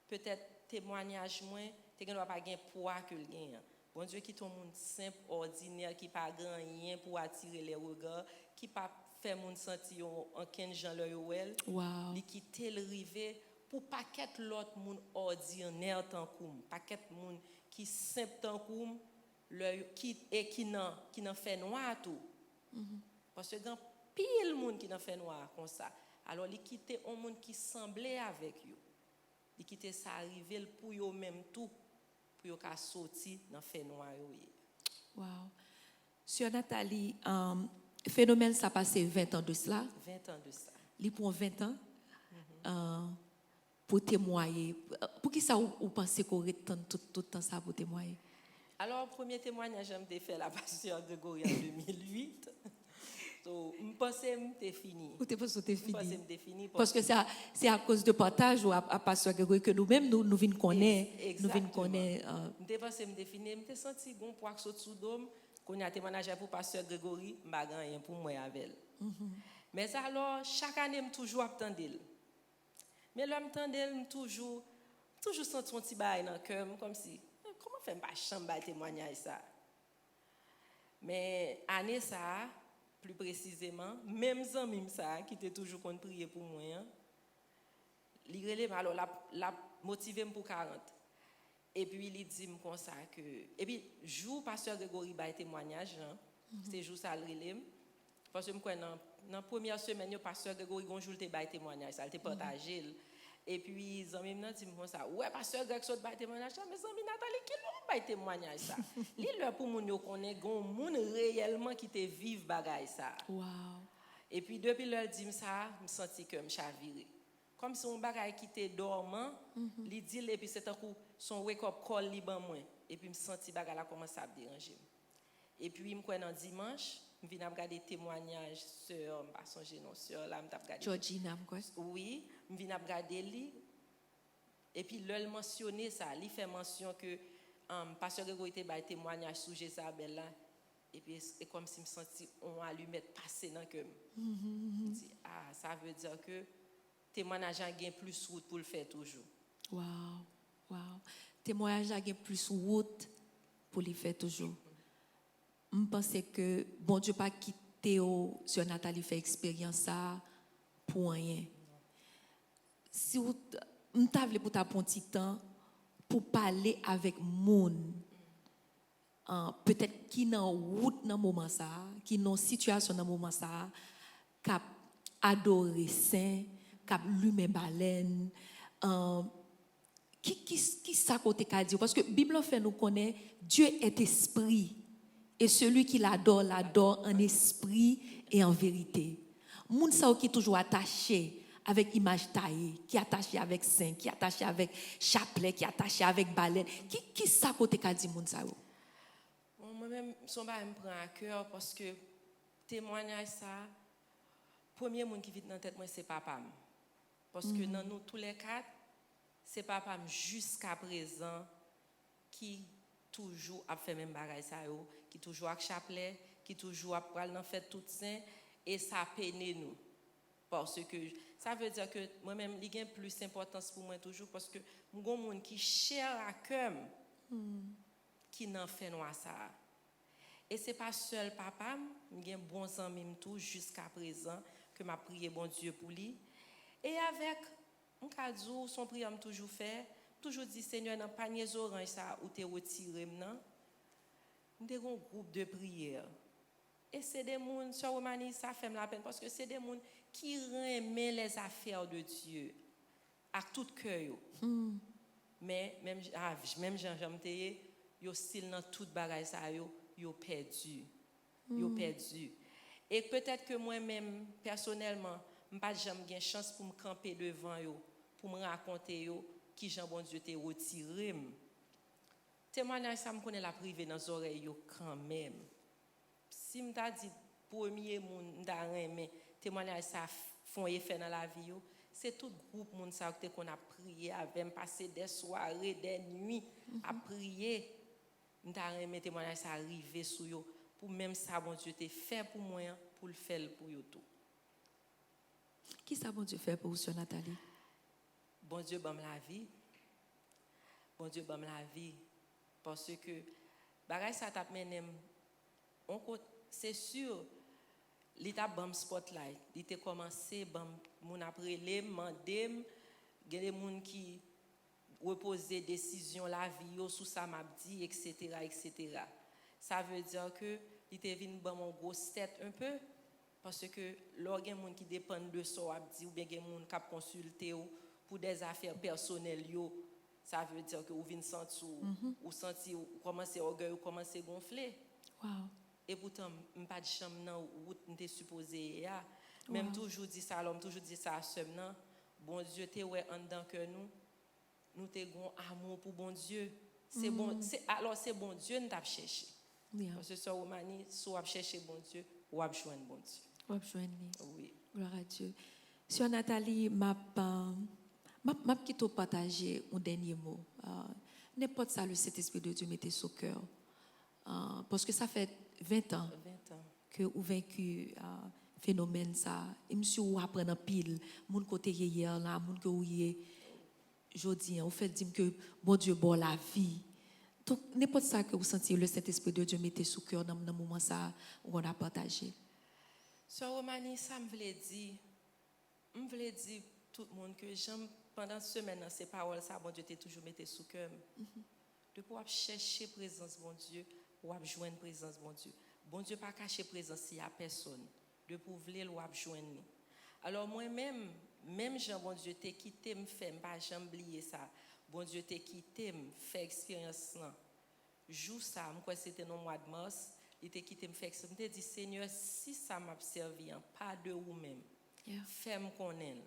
peut-être témoignage moins, tu ne pas gagner poids que le gain. Bon Dieu qui est un monde simple, ordinaire, qui pas grand rien pour attirer les regards, qui pas faire monde sentir en 15 gens le well. Wow. Li quitter le rivé pour paquet l'autre monde ordinaire tant comme, paquet monde qui simple tant comme qui n'en fait noir tout. Parce que grand pile monde qui n'en fait noir comme ça. Alors li quitter un monde qui semblait avec eux. Li quitter ça arriver pour eux même tout. Pour yo ka sorti dans fait noir yo. Wow. Sœur Nathalie, phénomène ça passé 20 ans de cela. 20 ans de ça. Il prend 20 ans pour témoigner. Pour qui ça vous pensez qu'on retient tout le temps ça pour témoigner? Alors premier témoignage j'ai fait la pasteur Grégory en 2008. So, je pense que c'est fini. Ou tu penses que c'est fini? Je pense que c'est fini. Parce que c'est à cause de partage ou à pasteur Grégory que nous-mêmes nous venons connaître. Nous venons connaître. Je pense que c'est fini. Je senti qu'on poids sous sous dôme. Qu'on a témoignage pour pasteur Grégory, je n'ai rien pour moi avec elle. Mais alors chaque année je toujours attendre. Mais là je toujours senti un petit bail dans le cœur comme si comment faire pas chambre témoignage ça. Mais année ça plus précisément, même amis ça qui était toujours qu'on prier pour moi, il relève alors la motivé pour 40. Et puis il dit comme ça que et puis jour pasteur Grégory ba témoignage, c'est jour ça le relève parce que moi dans première semaine le pasteur Grégory gonjour te ba témoignage, ça le partagé. Et puis amis nan dit comme ça, ouais pasteur Greg saute ba témoignage, mais amis Nathalie qui l'ont ba témoignage ça. Li leur pour moun yo connaît gon moun réellement qui te vive bagay ça. Wow. Et puis depuis leur dit ça, me senti que me chaviré. Comme si on bagay qui était dormant, li dit et puis c'est un coup son wake up call li ban moi et puis me senti bagay la commence à déranger. Et puis me connait dans dimanche, me vinn regarder témoignage sur pas songer non sur là me t'a regarder. Georgina quoi? Oui, me vinn regarder li. Et puis le mentionner ça, li fait mention que pasteur Grégory était ba témoignage sur Jézabel là. Et puis c'est comme si me senti on allumette passer dans que ça veut dire que témoignage a gain plus route pour le faire toujours. Wow. Wow. Témoignage a gain plus route pour le faire toujours. Je pense que bon Dieu pas quitté sur Nathalie fait expérience ça pour rien. Si vous m'tavle pour ta petit temps pour parler avec monde peut-être qui dans route dans moment ça, qui dans situation dans moment ça, cap adorer saint, cap lumer baleine qui ça côté qu'a dire parce que Bible fait nous connaît Dieu est esprit et celui qui l'adore en esprit et en vérité. Moun sa qui toujours attaché avec image taillée, qui attaché avec saint, qui attaché avec chapelet, qui attaché avec baleine, qui ça côté qu'a dit moun sa moi-même son ba me prend à cœur parce que témoignage ça premier monde qui vient dans tête moi c'est papa. Parce que dans nous tous les quatre c'est papa jusqu'à présent qui toujours a fait même bagaille ça yo, qui toujours avec chapelet, qui toujours a pral dans fête toute saint et ça peine nous. Parce que ça veut dire que moi-même il gagne plus d'importance pour moi toujours parce que mon monde qui cher à cœur qui n'en fait noir ça. Et c'est pas seul papa, il y a bons amis tout jusqu'à présent que m'a prié bon Dieu pour lui. Et avec un cadeau son prière m'a toujours fait, toujours dit Seigneur dans panier orange ça ou te retirer maintenant. nous avons un groupe de prière. Et c'est des gens, Sœur Romani, ça fait la peine parce que c'est des gens qui aiment les affaires de Dieu à tout cœur. Mais même Jean-Jean Teye, yo style dans toute bagaille ça yo perdu. Yo perdu. Et peut-être que moi-même personnellement, m'pas jamais gain chance pour me camper devant yo, pour me raconter yo qui Jean bon Dieu t'est retiré. Témoignage ça me connaît la privé dans les oreilles yo quand même. Si m'ta dit premier monde m'ta mais témoignage ça font effet dans la vie yo, c'est tout groupe monde ça qu'on a prié avec passer des soirées, des nuits à prier. M'ta remet témoignage ça arriver sur yo pour même ça bon Dieu t'est fait pour moi pour le faire pour yo tout. Qui ça bon Dieu fait pour vous, Sœur Nathalie? Bon Dieu bam la vie. Bon Dieu bam la vie parce que bagay ça t'a mené c'est sûr l'état bam spotlight, il était commencé bam mon après les mandem, il y a des gens qui reposer décision la vie sous ça m'a dit etc. etc. Ça veut dire que il était venu bam mon gros tête un peu parce que lorsqu'il y a des gens qui dépendent de ça ou bien il y a des gens qui consulter pour des affaires personnelles yo, ça veut dire que vous venez sentir ou sentir ou commencer orgueil ou commencer gonfler. Wow. Et pourtant pas de chambre nan ou t'es supposé ya même toujours dit ça l'homme toujours dit ça seulement bon Dieu t'es ouais en dedans que nous t'es gon amour pour bon Dieu c'est bon c'est bon Dieu nous t'a cherché parce que Sœur Romani soit chercher bon Dieu ou a joindre bon Dieu ou a joindre oui gloire à Dieu. Sœur Nathalie m'a quitte partager un dernier mot. N'importe ça le Saint-Esprit de Dieu mettez sur cœur. Parce que ça fait 20 ans que vous vaincu phénomène ça. Et monsieur ou apprendre pile mon côté hier là, mon que ou jodi on fait dire que bon Dieu bon la vie. Donc n'importe ça que vous sentez le Saint-Esprit de Dieu mettez sur cœur dans moment ça où on a partagé. Sœur Romani ça me voulait dire tout le monde que j'aime pendant cette semaine ces paroles ça bon Dieu t'es toujours mettez sous cœur. De pouvoir chercher présence bon Dieu ou joindre présence bon Dieu. Bon Dieu pas cacher présence il y a personne. De pouvoir ou joindre. Alors moi-même même Jean bon Dieu t'ai quitté me fait pas jamais oublier ça. Bon Dieu t'ai quitté me fait expérience là. Jour ça, moi quoi c'était dans mois de mars, il t'ai quitté me fait expérience. Me dit Seigneur si ça m'a servi pas de ou même. Fais-moi connaître.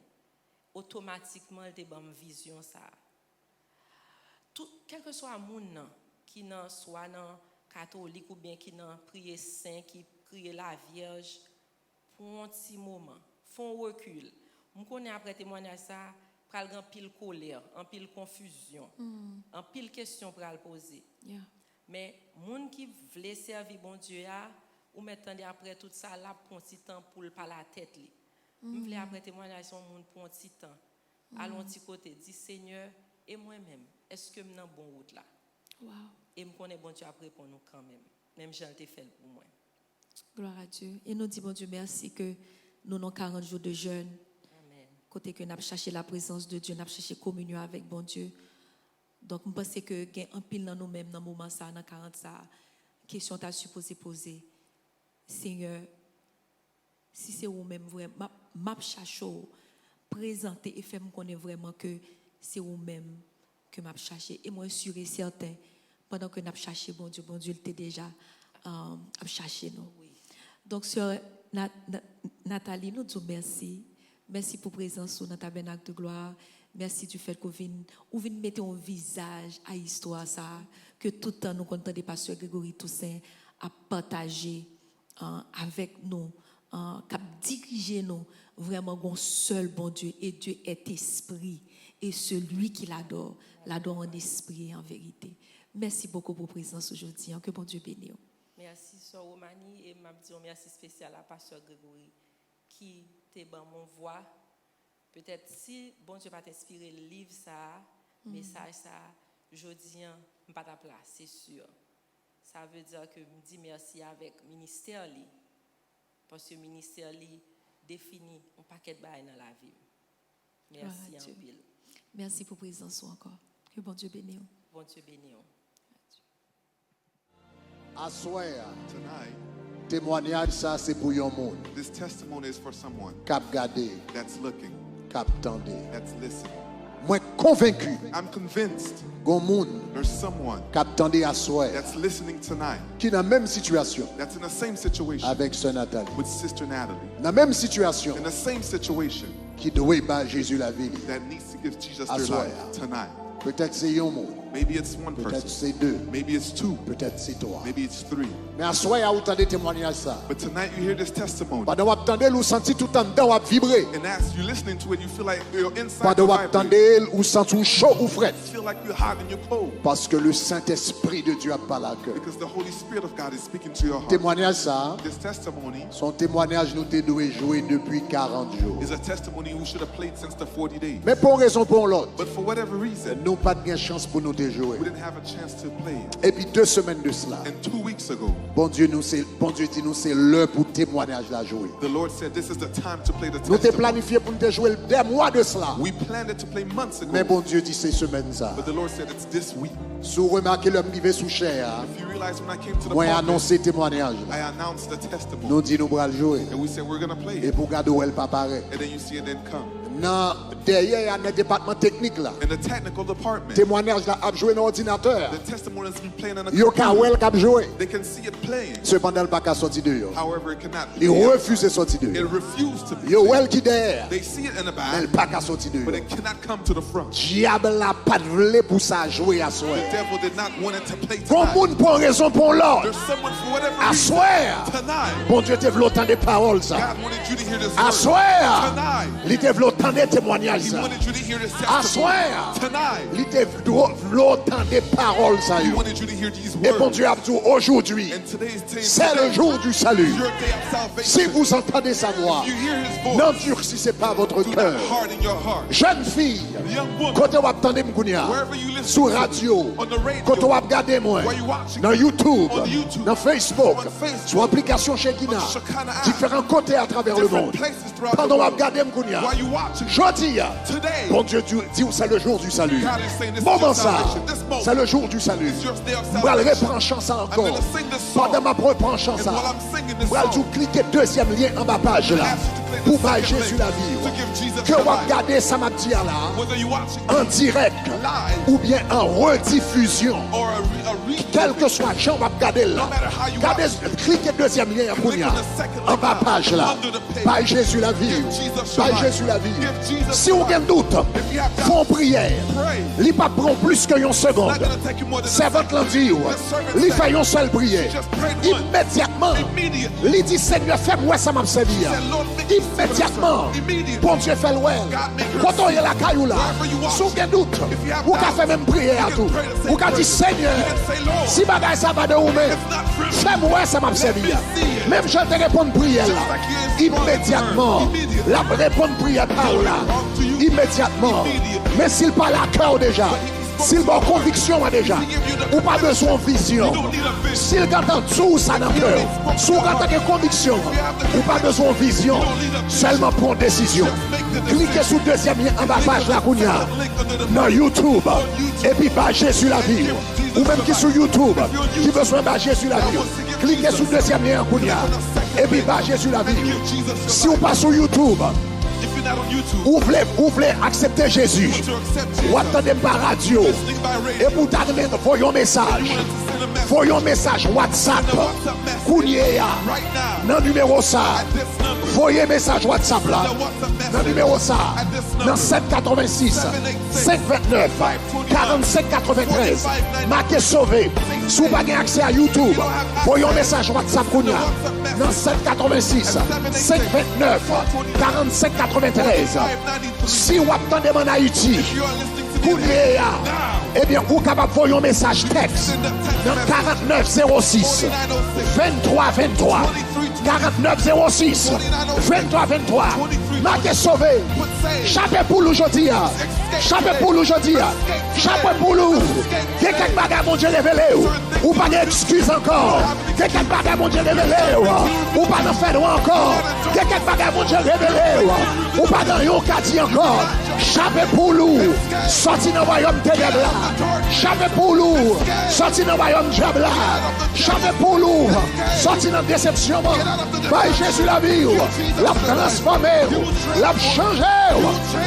Automatiquement il te donne vision ça. Tout quel que soit monde qui nan soit nan catholique ou bien qui nan prier saint qui prier la vierge pour un petit moment font recul on connaît après témoignage ça pral grand pile colère en pile confusion en pile question pral poser mais monde qui veut servir bon Dieu a ou m'attendait après tout ça là pour un petit temps pour pas la tête li me voulais après témoignage son monde pour un petit temps allons petit côté dit Seigneur et moi-même est-ce que m'nan bon route là Wow. Et me connaît bon Dieu après pour nous quand même j'en t'ai fait pour moi. Gloire à Dieu. Et nous disons bon Dieu merci que nous avons 40 jours de jeûne. Amen. Côté que nous avons cherché la présence de Dieu, nous avons cherché communion avec bon Dieu. Donc je pense que gain un pile dans nous-mêmes dans moment ça dans 40 ça question t'a supposé poser. Seigneur, si c'est vous-même vraiment m'a chercher présenter et faire me connaître vraiment que c'est vous-même que m'a cherché et moi sûr et certain pendant que n'a cherché bon Dieu il t'est déjà a cherché nous. Oui. Donc sœur Nathalie nous disons merci pour présence dans tabernacle de gloire. Merci du fait que vous venez mettre un visage à l'histoire ça que tout le temps nous contendez pasteur Grégory Toussaint à partager avec nous cap diriger nous vraiment un seul bon Dieu et Dieu est esprit et celui qui l'adore en esprit et en vérité. Merci beaucoup pour présence aujourd'hui. Que bon Dieu bénisse. Merci Sœur Romani et m'a dit merci spécial à pasteur Grégory qui t'est ban mon voix. Peut-être si bon Dieu pas t'inspirer le livre ça, message ça, jodi on pas ta place, c'est sûr. Ça veut dire que me dit merci avec ministère li parce que ministère li définit un paquet de bail dans la vie. Merci en pile. Merci pour présence encore. Que bon Dieu bénisse. Bon Dieu bénisse. Tonight, témoignage ça c'est pour un monde this testimony is for someone cap garder, that's looking, cap tendé. that's listening. Moi convaincu I'm convinced gon monde there's someone cap tendé à soir that's listening tonight qui dans même situation that's in the same situation avec sœur Nathalie. with Sister Natalie, Dans même situation in the same situation qui doit ba Jésus la vie. that needs to give Jesus À their soir. life tonight. Peut-être c'est un monde, Maybe it's one peut-être person, c'est deux, maybe it's two, peut-être c'est trois. maybe it's three. Mais à soir à autant de témoignages ça. But tonight you hear this testimony, Pendant vous attendez, vous sentez tout en dedans, vous vibrer. and as you're listening to it, you feel like you're inside Pendant the vous Bible. attendez, vous sentez chaud ou frais. You feel like you're hot and you're cold Parce que le Saint-Esprit de Dieu a parlé à cœur. because the Holy Spirit of God is speaking to your heart. Témoignage ça, This testimony son témoignage nous te doué jouer depuis 40 jours. is a testimony we should have played since the 40 days. Mais pour une raison pour l'autre, But for whatever reason, nous pas de chance pour nous te jouer. we didn't have a chance to play it. Et puis 2 semaines de cela, And 2 weeks ago, bon Dieu dit nous c'est l'heure pour témoignage la jouer. the Lord said this is the time to play the Nous te testimony. planifié pour nous te jouer des mois de cela. We planned it to play months Mais ago, bon Dieu dit c'est semaine ça. but the Lord said it's this week. Si vous remarquez l'homme qui va sous chair, If you realize when I came to the moi pulpit, annoncé témoignage. I announced the testimony. Nous dit nous bral jouer. And we said we're going to play Et it. pour garder où elle pas paraît. And then you see it then come. Non, derrière il y a un département technique là. In the technical department, Témoignage là a joué dans l'ordinateur. the testimony has been playing on a Yo ka computer. wel k'ap joué. They can see it playing. Cependant elle pas qu'à sortir de yo. However, it cannot Il play. refuse de sortir de It yo. refused to be Yo played. wel qui derrière. They see it in the Mais elle back, pas qu'à sortir de but yo. it cannot come to the front. Diable la pas de vle pour ça jouer à soir. The devil did not want it to play Bon tonight. monde pour une raison pour l'autre. There's someone for whatever À reason soir. tonight. Bon Dieu te vle autant de paroles ça. God wanted you to hear this À word soir. tonight. Il te vle autant de témoignages He ça. wanted you to hear this À testimony soir. tonight. Il te vle autant de paroles ça. He yo. wanted you to hear these Et bon words. Dieu a dit aujourd'hui, And today's day, c'est le jour du salut. your day of Si salvation. vous entendez sa voix, You hear his voice. n'endurcissez pas votre Do cœur. not harden your heart. Jeune fille, Young woman, quand on attendez Mgounia, wherever you listen sur to, radio, on the radio, quand on regarde moi, while you watching, dans YouTube, on YouTube, dans Facebook, on Facebook, sur l'application Shekina, on Shekinah app, différents côtés à travers le different monde. places throughout the Pendant qu'on world. regarde Mgounia, While you watching, jeudi, today, bon Dieu dit où c'est le jour du salut. God is saying this is Moment your ça, salvation. This moment c'est le jour du salut. is your day of Je vais salvation. reprendre chanson I'm encore. going to sing this song. Pendant ma propre chanson, And while I'm singing this je vais song, cliquer deuxième lien en bas page là. ask you to play the Pour voir second Jésus link la to vie. give Jesus Que your vous life. regardez ça m'a dit là, Whether you're watching en direct live ou bien en rediffusion. or a replay, Quel que soit le genre, on va regarder là. no matter how you Regardez, watch, cliquez deuxième lien à Kounia. En bas page là. Par Jésus la vie. Par Jésus la vie. Si vous avez un doute, if you have doubt, font prière. pray. Il pas prend plus qu'une seconde. Not going to take you more than a Servant second. lundi, il fait une seule prière. Just prayed once. Immédiatement, Immediately. il dit Seigneur, fais-moi ça m'a servi. Immédiatement, bon Dieu fait l'ouel. Quand on est la caillou là, si vous avez doute, vous pouvez faire même prière à tout. Vous pouvez dire Seigneur, si bagay ça va de vous même, fais-moi ça m'a servi. Même je te réponds prière là. Immédiatement, la réponse prière par là. Immédiatement. Mais s'il parle à cœur déjà, s'il a conviction déjà, ou pas besoin de vision. S'il entend tout ça dans le cœur, si vous avez conviction, ou pas besoin de vision, seulement pour une décision. Cliquez sur le deuxième lien en bas page la Kounia, dans YouTube, et puis bah Jésus la vie. Ou même qui sur YouTube, qui besoin de Jésus la vie. Cliquez sur le deuxième lien en Kounia, et puis bah Jésus la vie. Si vous passez sur YouTube, If you're not on YouTube, vous voulez accepter Jésus, to accept ou attendez par radio, listening by et radio, pour t'amener, voyons un message. to send a message Voyons un message WhatsApp. Kounye ya. right now. Dans numéro ça. At this number, Voyez un message WhatsApp là. the WhatsApp Dans message. numéro ça. At this Dans number, 786 529 45 93. Marquez sauvé. Si vous n'avez pas accès à YouTube, voyons un message WhatsApp Kounia. Dans 786 529 45 93. Si vous attendez en Haïti, you are listening to me Kounye ya. Eh bien, vous êtes capable de envoyer un message texte dans 4906 23 23 4906 2323. Marquez sauvé. Chapé pour l'aujourd'hui. Chapé pour l'aujourd'hui. Chapé pour l'ou. Quelqu'un bagarre mon Dieu révélé. Ou pas d'excuse encore. Quelqu'un bagarre mon Dieu révélé. Ou pas d'en faire encore. Quelqu'un bagarre mon Dieu révélé. Ou pas d'en yon kati encore. Chapé pour l'ou. Sorti dans le royaume ténèbres là. Chapé pour l'ou. Sorti dans le royaume diable là. Chapé pour l'ou. Sorti dans la déception. Par Jésus la vie. La transformé. La changé.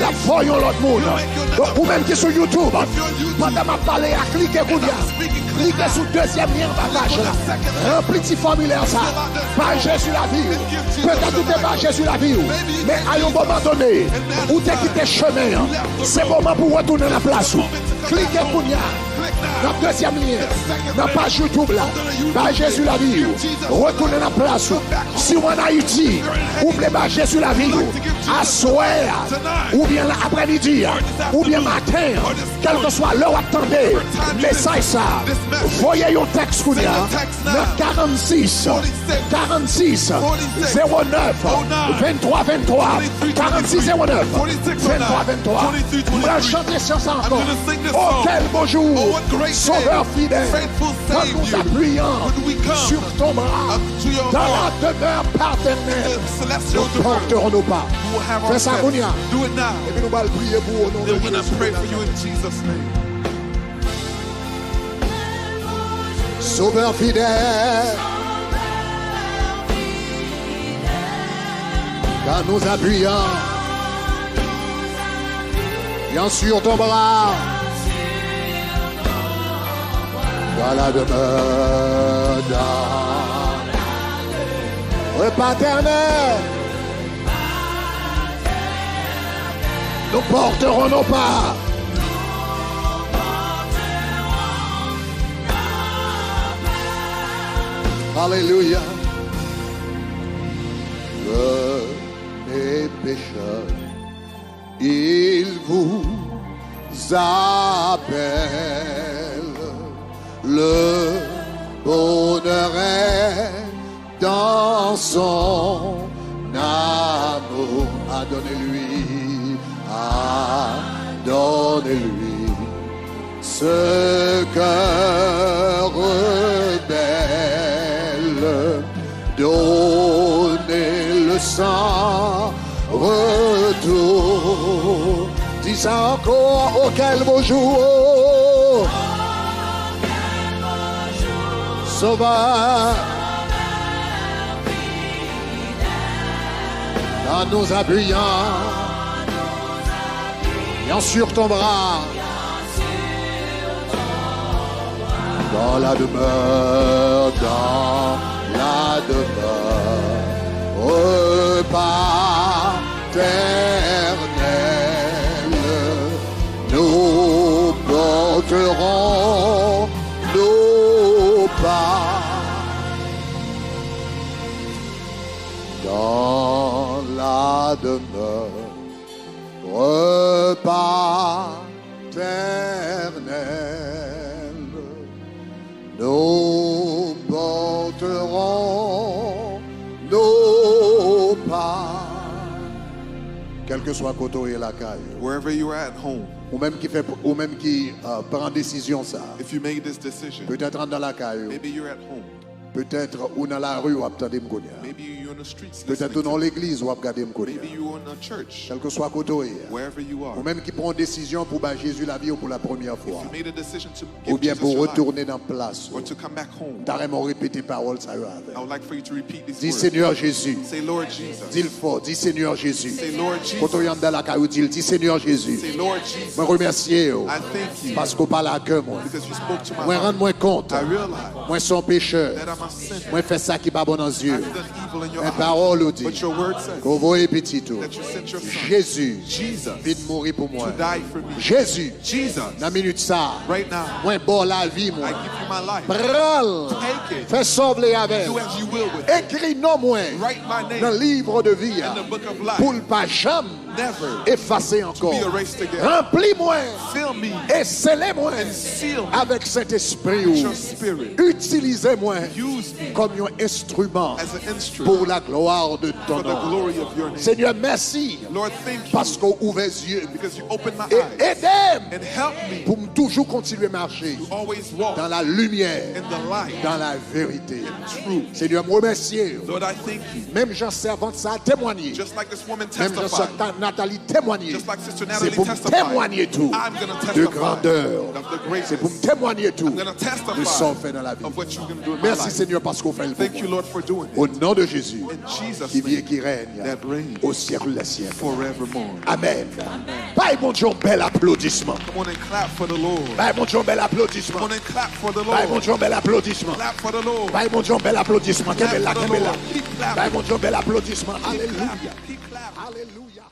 La voyons l'autre monde. Donc, ou même qui sur YouTube. Pendant ma parler à cliquer cliquez sur le deuxième lien bagage là. Remplis petit formulaire ça. Par Jésus la vie. Peut-être tout est par Jésus la vie. Mais à un moment donné, où tu quitté chemin, c'est le moment pour retourner dans la place. Cliquez Kounia. Dans le deuxième lien, dans la page YouTube là, par Jésus la vie, retournez dans la place. Si on en Haïti, oubliez pas Jésus la vie, à soir, ou bien l'après-midi, ou bien matin, quel que soit l'heure attendez, message ça, voyez un texte qu'on a, 46 09 23 23 46 09 23 23. On va chanter sur ça encore. Oh quel beau jour, Sauveur fidèle, quand nous appuyons sur ton bras, dans la demeure paternelle, nous porterons nos pas. Fais ça, Kounia. Et puis nous allons prier pour au nom de Jésus. Sauveur fidèle, quand nous appuyons bien sur ton bras, dans la demeure, dans le paternel, nous porterons nos pas. Alléluia. Les pécheurs, il vous appelle. Le bonheur est dans son amour. Adonnez-lui, adonnez-lui ce cœur rebelle. Donnez-le sans retour. Dis ça encore, oh quel beau jour. Sauveur, quand nous appuyons, bien sur ton bras, dans la demeure, paternelle, nous porterons nos pas dans la demeure paternelle. Nous porterons nos pas. Quel que soit côté et la caille. Wherever you are at home. Ou même qui prend décision ça. If you make this decision. Peut-être dans la caille. Maybe you're at home. Peut-être ou dans la rue ou attendez me. Maybe you're on the streets. Peut-être dans l'église ou regarder me. Maybe you're in a church. Quel que soit côté. Wherever you are. Ou même qui prend décision pour battre Jésus la vie ou pour la première fois. If you made a decision to give ou bien Jesus pour your retourner life, dans place. or to come back home. T'arrêtes répéter parole ça. I would like for you to repeat these dis words. Seigneur Jésus. Say Lord Jesus. Dis le fort, dis Seigneur Jésus. Say Lord Jesus. Quand on est dans la caille, dis Seigneur Jésus. Say Lord Jesus. Moi remercier I thank you. parce qu'on parle à cœur moi. Because you spoke to my Moi heart. rendre-moi compte. I realize Moi son pécheur. that I'm a sinner. Moi fais ça qui pas bon dans les yeux. I've done evil in your Mais eyes. parole ou dit. But your word says Qu'on voit petit tout. that you sent your son. Jésus Jesus. vient mourir pour moi. To die for me. Jésus. Jesus. Dans minute ça. Right now. Moi bon la vie moi. I give you my life. Prends. Take it. Fais sauver avec. Do as you will with it. Écris non moins Write my dans le name livre de vie in the book of life. pour ne pas jamais never effacé encore. be erased again. Remplis-moi Fill me et scellez-moi and seal me avec Saint-Esprit. with your spirit. Utilisez-moi Use me comme un instrument as an instrument pour la gloire de ton for the nom. glory of your name. Seigneur, merci Lord, thank you parce qu'on ouvre les yeux because you opened my et eyes aidez-moi and help me pour toujours continuer à marcher to always walk dans la lumière, in the light dans la vérité. and truth. Seigneur, me remercie. Lord, I thank you. Même Jean Servante ça a témoigné. Just like this woman Même Jean testified, Nathalie témoigné. just like Sister C'est Natalie pour me testified, témoigner tout I'm going to de testify grandeur. of the greatness. C'est pour me témoigner tout I'm going to de ce testify qu'on fait dans la vie. of what you're going to do in my Merci life. Seigneur parce qu'on fait le Thank you, bon. Lord, for doing Au it. nom de Jésus, In Jesus' qui vit et name, qui règne that reigns au siècle des siècles. forevermore. Amen. Bye mon Dieu, bel applaudissement. Come on and clap for the Lord. Bye mon Dieu, bel Come applaudissement. on and clap for the Bye mon Lord. Dieu, bel applaudissement. Clap for the Lord. Bye mon Dieu, bel applaudissement. Clap Kemela, for the Kemela. Lord. Keep clapping. Bye mon Dieu, bel applaudissement. Keep Alléluia. clapping. Keep clapping. Alléluia.